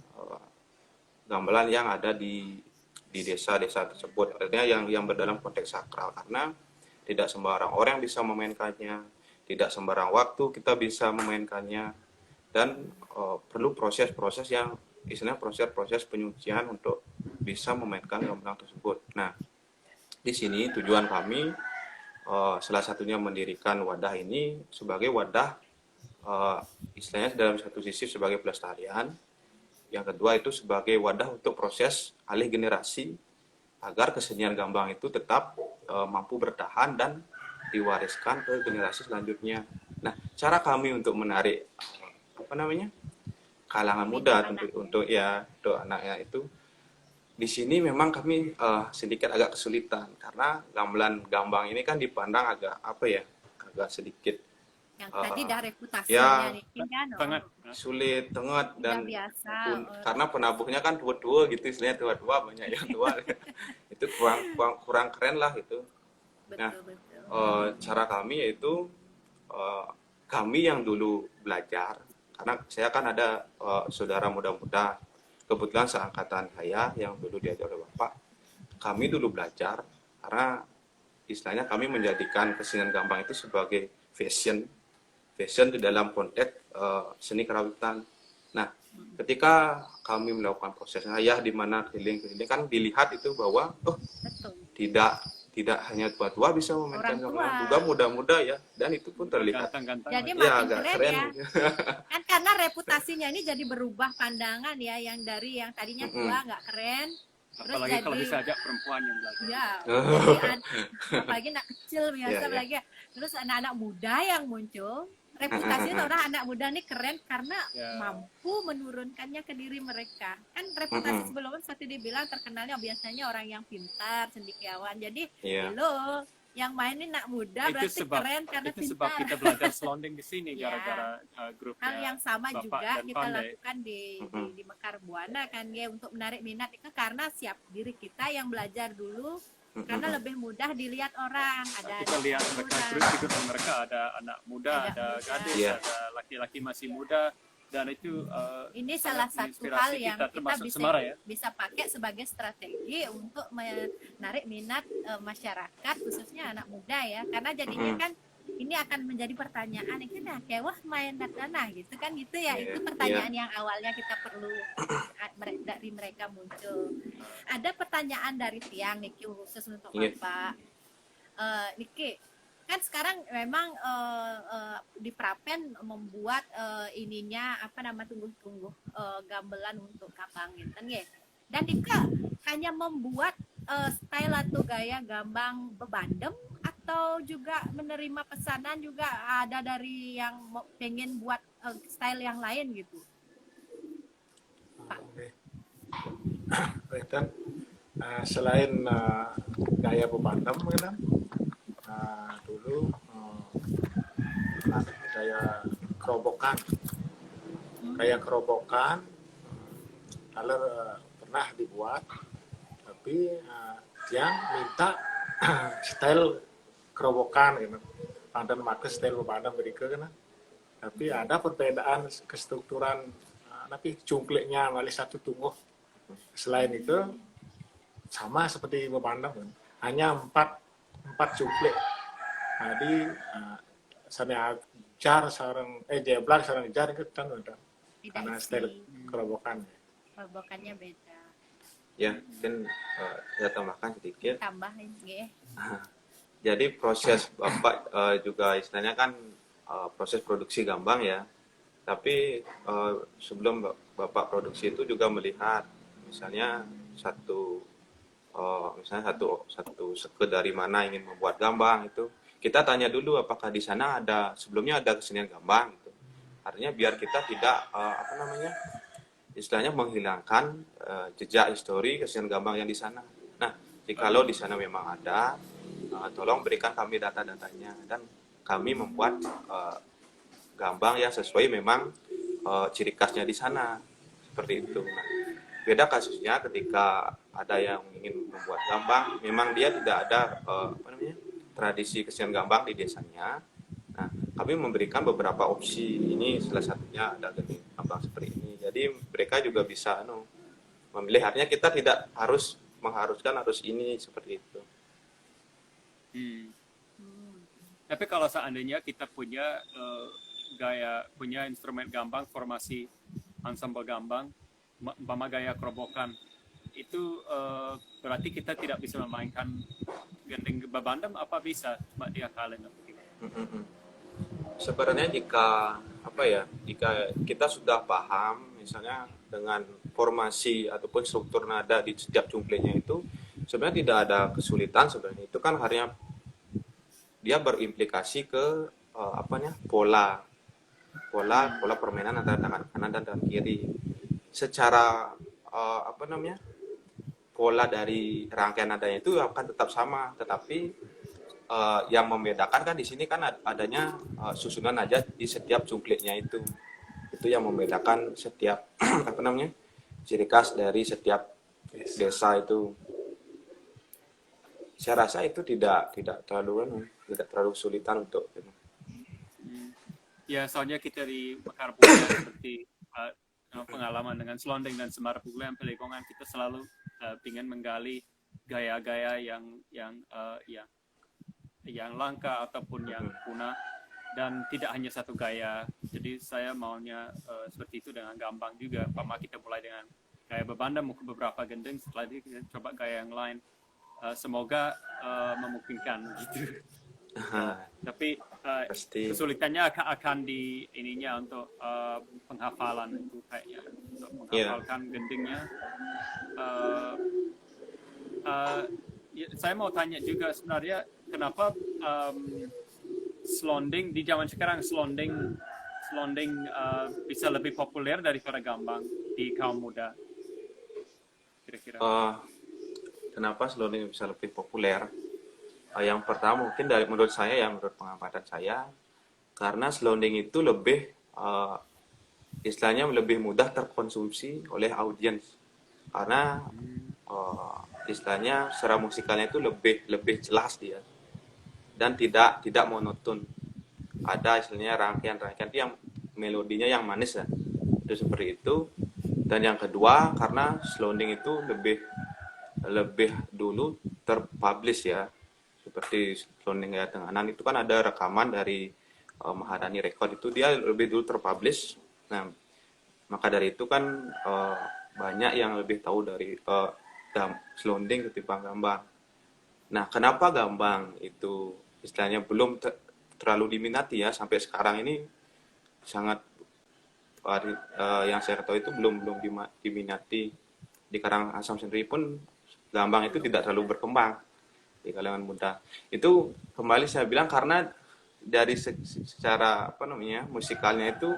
gamelan yang ada di desa-desa tersebut, artinya yang berdalam konteks sakral, karena tidak sembarang orang bisa memainkannya, tidak sembarang waktu kita bisa memainkannya, dan perlu proses-proses yang istilahnya proses-proses penyucian untuk bisa memainkan gamelan tersebut. Nah, di sini tujuan kami salah satunya mendirikan wadah ini sebagai wadah istilahnya dalam satu sisi sebagai pelestarian, yang kedua itu sebagai wadah untuk proses alih generasi agar kesenian gambang itu tetap mampu bertahan dan diwariskan ke generasi selanjutnya. Nah, cara kami untuk menarik apa namanya kalangan muda untuk anaknya itu di sini memang kami sedikit agak kesulitan karena gamelan gambang ini kan dipandang agak apa ya agak sedikit yang tadi dah reputasinya nih kan sangat sulit, tengah dan biasa karena penabuhnya kan tua-tua gitu, istilahnya tua-tua banyak yang tua itu kurang keren lah itu. Nah, cara kami yaitu kami yang dulu belajar, karena saya kan ada saudara muda-muda kebetulan seangkatan saya yang dulu diajar oleh bapak. Kami dulu belajar karena istilahnya kami menjadikan kesenian gambang itu sebagai fashion di dalam konteks seni kerawitan. Nah, ketika kami melakukan proses ayah di mana keliling-keliling kan dilihat itu bahwa tidak hanya tua-tua bisa memainkan gamelan, juga muda-muda ya, dan itu pun terlihat jadi makin keren ya. Kan karena reputasinya ini jadi berubah pandangan ya, yang dari yang tadinya tua nggak keren. Terus apalagi jadi, kalau bisa ajak perempuan yang belajar. Ya, apalagi anak kecil biasa, apalagi terus anak-anak muda yang muncul. Reputasi orang anak muda nih keren karena mampu menurunkannya ke diri mereka. Kan reputasi sebelumnya seperti dibilang terkenalnya biasanya orang yang pintar, cendekiawan. Jadi lo yang main ini anak muda berarti keren karena pintar. Itu sebab kita belajar selonding di sini gara-gara grupnya. Hal yang sama Bapak juga kita Pandai lakukan di Mekar Buana kan ya, untuk menarik minat itu karena siap diri kita yang belajar dulu. Karena lebih mudah dilihat orang. Ada kita lihat mereka grup mereka ada anak muda, ada gadis, ada laki-laki masih muda, dan itu ini salah satu hal yang kita bisa pakai sebagai strategi untuk menarik minat masyarakat khususnya anak muda ya, karena jadinya kan ini akan menjadi pertanyaan ini kan kayak wah main dana gitu kan gitu ya. Itu pertanyaan yang awalnya kita perlu dari mereka muncul. Ada pertanyaan dari Tiang Niki khusus untuk Bapak. Niki, kan sekarang memang di Prapen membuat ininya apa nama tunggu-tunggu gamelan untuk Kabang Inten ya. Dan Nika hanya membuat style atau gaya gambang bebandem atau juga menerima pesanan juga ada dari yang pengen buat style yang lain gitu, Pak? Dan selain gaya bebandem kan dulu gaya kerobokan kalau pernah dibuat, tapi yang minta style kerobokan gitu, pandan make style bebandem mereka kan, tapi ada perbedaan kestrukturan, tapi cungkliknya malah satu tunggu. Selain itu sama seperti bebandem kan, hanya empat cungklik. Jadi sana jar sarang jeblak sarang jar itu kan udah karena style kerobokan. Kerobokannya beda. Ya, mungkin saya tambahkan sedikit. Tambahin ya. Jadi proses Bapak juga istilahnya kan proses produksi gambang ya. Tapi sebelum Bapak produksi itu juga melihat misalnya satu seke dari mana ingin membuat gambang itu. Kita tanya dulu apakah di sana sebelumnya ada kesenian gambang gitu. Artinya biar kita tidak istilahnya menghilangkan jejak histori kesenian gambang yang di sana. Nah, jikalau di sana memang ada, tolong berikan kami data-datanya dan kami membuat gambang yang sesuai memang ciri khasnya di sana seperti itu. Nah, beda kasusnya ketika ada yang ingin membuat gambang, memang dia tidak ada tradisi kesenian gambang di desanya. Nah, kami memberikan beberapa opsi. Ini salah satunya ada gending gambang seperti ini. Jadi mereka juga bisa memilih. Artinya kita tidak harus mengharuskan harus ini seperti itu. Hmm. Tapi kalau seandainya kita punya punya instrumen gambang, formasi ensemble gambang, umpama gaya kerobokan, itu berarti kita tidak bisa memainkan gending babandam, apa bisa cuma diakalin? Sebenarnya jika kita sudah paham misalnya dengan formasi ataupun struktur nada di setiap cungklenya itu, sebenarnya tidak ada kesulitan. Sebenarnya itu kan hanya dia berimplikasi ke pola permainan antara tangan kanan dan tangan kiri. Secara pola dari rangkaian nadanya itu akan tetap sama, tetapi yang membedakan kan di sini kan adanya susunan nada di setiap cungkliknya itu yang membedakan setiap ciri khas dari setiap desa itu. Saya rasa itu tidak terlalu kesulitan untuk Ya, soalnya kita di Mekar Pulau seperti pengalaman dengan Selonding dan Semar Pulau yang Pelegongan, kita selalu ingin menggali gaya-gaya yang langka ataupun yang punah, dan tidak hanya satu gaya. Jadi saya maunya seperti itu dengan gambang juga. Pertama kita mulai dengan gaya babandam, mungkin beberapa gending, setelah itu kita coba gaya yang lain. Semoga memungkinkan gitu. Tapi kesulitannya akan di ininya untuk penghafalan itu kayaknya, untuk menghafalkan gendingnya. Saya mau tanya juga sebenarnya kenapa Selonding di zaman sekarang Selonding bisa lebih populer daripada gambang di kaum muda, kira-kira? Kenapa Selonding bisa lebih populer? Yang pertama mungkin menurut pengamatan saya, karena Selonding itu lebih istilahnya lebih mudah terkonsumsi oleh audiens, karena istilahnya secara musikalnya itu lebih jelas dia, dan tidak monoton. Ada istilahnya rangkaian itu yang melodinya yang manis ya, itu seperti itu. Dan yang kedua, karena Selonding itu lebih dulu terpublish ya, seperti Selonding Gaya Tenganan itu kan ada rekaman dari Mahadani Record, itu dia lebih dulu terpublish. Nah, maka dari itu kan banyak yang lebih tahu dari Selonding ketimbang gambang. Nah, kenapa gambang itu istilahnya belum terlalu diminati ya sampai sekarang ini, sangat yang saya ketahui itu belum diminati di Karangasem sendiri pun. Gambang itu tidak terlalu berkembang di kalangan muda. Itu kembali saya bilang karena dari secara musikalnya itu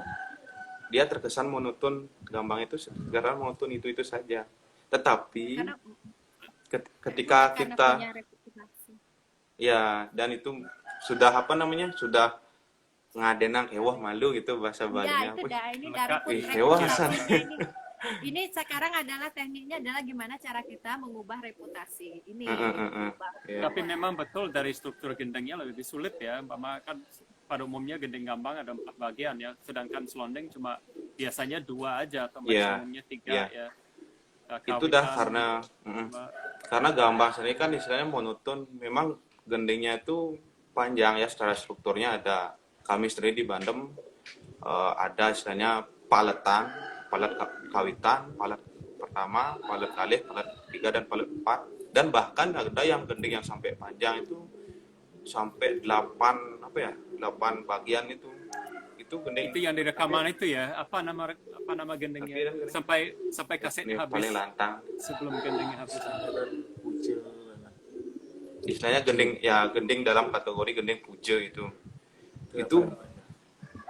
dia terkesan monoton. Gambang itu sekarang monoton itu saja. Tetapi ketika kita ya, dan itu sudah sudah ngadenang hewah malu gitu bahasa Balinya. Ini dari hewasan. Ini sekarang adalah tekniknya adalah gimana cara kita mengubah reputasi ini. Tapi memang betul dari struktur gendengnya lebih sulit ya. Kan pada umumnya gendeng gambang ada 4 bagian ya, sedangkan Selonding cuma biasanya 2 aja atau maksimumnya 3 ya. Itu dah karena gambang sendiri kan istilahnya monoton. Memang gendengnya itu panjang ya, secara strukturnya ada, kami sendiri di Bandem ada istilahnya paletan, palet kawitan, palet pertama, palet kalih, palet 3 dan palet 4, dan bahkan ada yang gending yang sampai panjang itu sampai 8 bagian itu gending. Itu yang di rekaman itu ya, apa nama gendingnya sampai kaset habis, paling lantang sebelum gendingnya habis. Istilahnya gending dalam kategori gending puja itu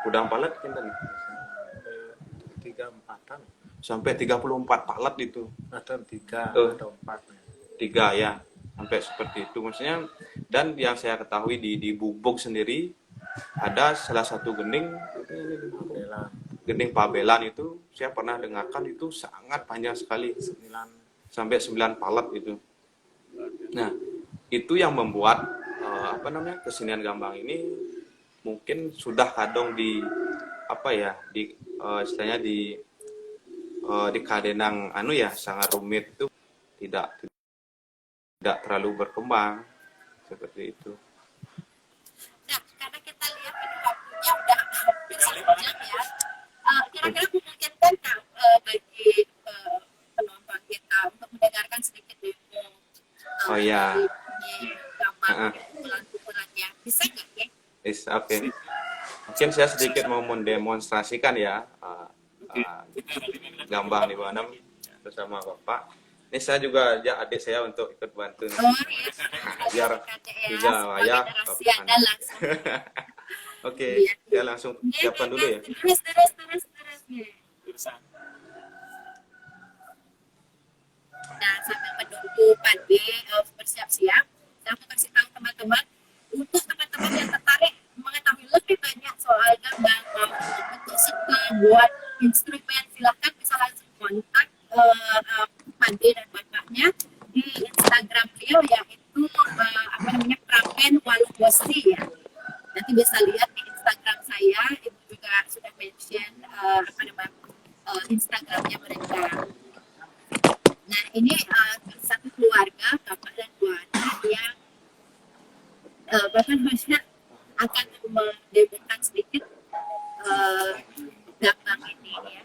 udang palet kinten 3-4-an sampai 34 palet itu. Ada 3 atau 4. 3 ya, sampai seperti itu maksudnya. Dan yang saya ketahui di Bubuk sendiri ada salah satu gending Pabelan itu saya pernah dengarkan, itu sangat panjang sekali, 9 palet itu. Nah, itu yang membuat apa namanya kesenian gambang ini mungkin sudah kadang di apa ya di istilahnya di kadenang anu ya sangat rumit itu tidak tidak terlalu berkembang seperti itu. Nah, karena kita lihat ini waktunya udah hampir 1 jam ya. Kira-kira memungkinkan nggak bagi penonton kita untuk mendengarkan sedikit demo Oh ya, dari gambar pukulan-pukulannya? Bisa nggak ya? oke. Mungkin saya sedikit mau mendemonstrasikan ya gambang di Banem bersama Bapak. Ini saya juga ajak adik saya untuk ikut bantu. Oh iya, Biar tidak layak. dan langsung. Oke, saya langsung siapkan dulu ya. Terus ya. Nah, sambil menunggu Pande bersiap-siap, saya mau kasih tahu teman-teman, untuk teman-teman yang tertarik mengetahui lebih banyak soal gambang, mau bentuk seke, buat instrumen, silahkan bisa langsung kontak Pande dan bapaknya di Instagram beliau, yaitu apa namanya, Prapen Walubosi ya. Nanti bisa lihat di Instagram saya, itu juga sudah mention apa namanya Instagramnya mereka. Nah, ini satu keluarga, bapak dan 2 anak yang bahkan maksudnya akan mendemokan sedikit gambang ini ya.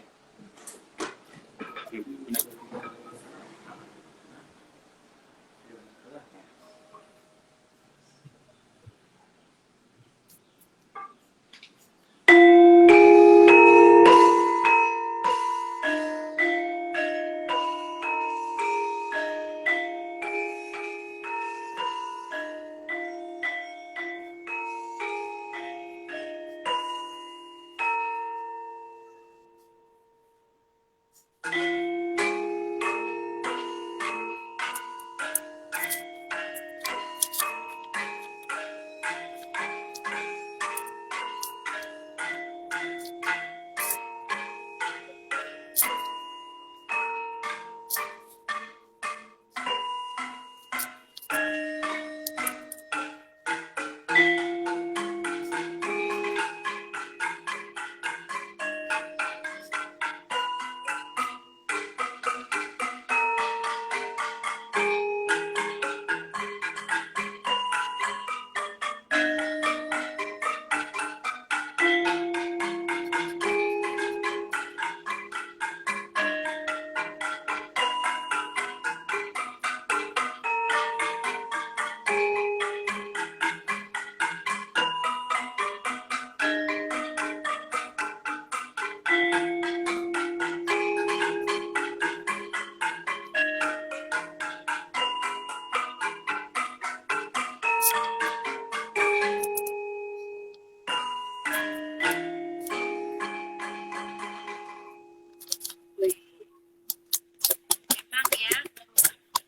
Memang ya,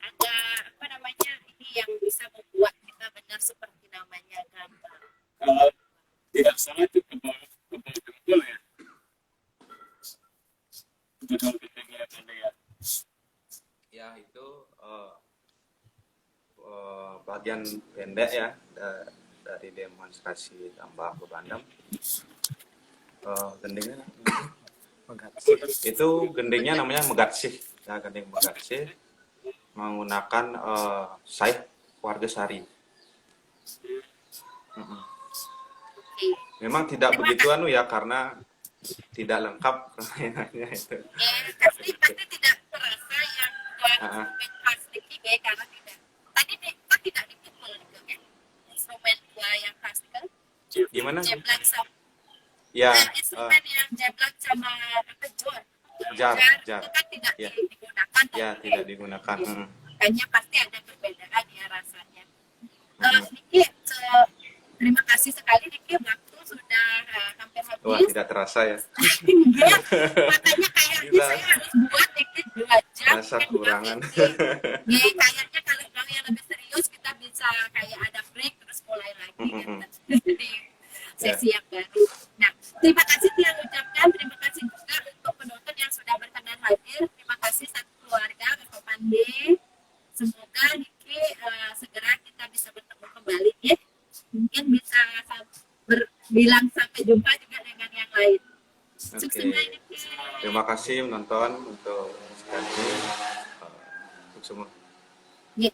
ada apa namanya ini yang bisa membuat kita benar seperti namanya gambang. Kalau tidak salah itu kebal dengkul ya. Kebal gendengnya Pande ya. Ya itu bagian pendek ya dari demonstrasi gambang ke Bandung. Gendengnya itu gendengnya namanya megatsih ya, gendeng megatsih menggunakan saif warga sari. Memang tidak begitu anu ya karena tidak lengkap permainannya itu. Pasti tidak terasa yang instrumen khas Niki karena tidak. Tadi kita tidak dipukul gitu kan. Instrumen yang khas kan. Gimana? Jeblak sama Ya, instrumen yang jeblak sama apa jar. itu kan tidak Ya. digunakan. Ya, tidak digunakan. Makanya pasti ada perbedaan ya rasanya. Niki, terima kasih sekali Niki, waktu sudah hampir habis. Wah, tidak terasa ya. Iya, makanya kayaknya Kita saya harus buat Niki 2 jam. rasa kurangan. Ya, kayaknya kalau yang lebih serius kita bisa kayak ada break terus mulai lagi gitu. Di sesi yang baru. Nah, terima kasih yang ucapkan, terima kasih juga untuk penonton yang sudah berkenan hadir. Terima kasih satu keluarga Bapak Pande. Semoga Niki segera kita bisa bertemu kembali ya. bilang sampai jumpa juga dengan yang lain. Oke. Sukses main. Terima kasih menonton untuk sekali untuk semua. Ya.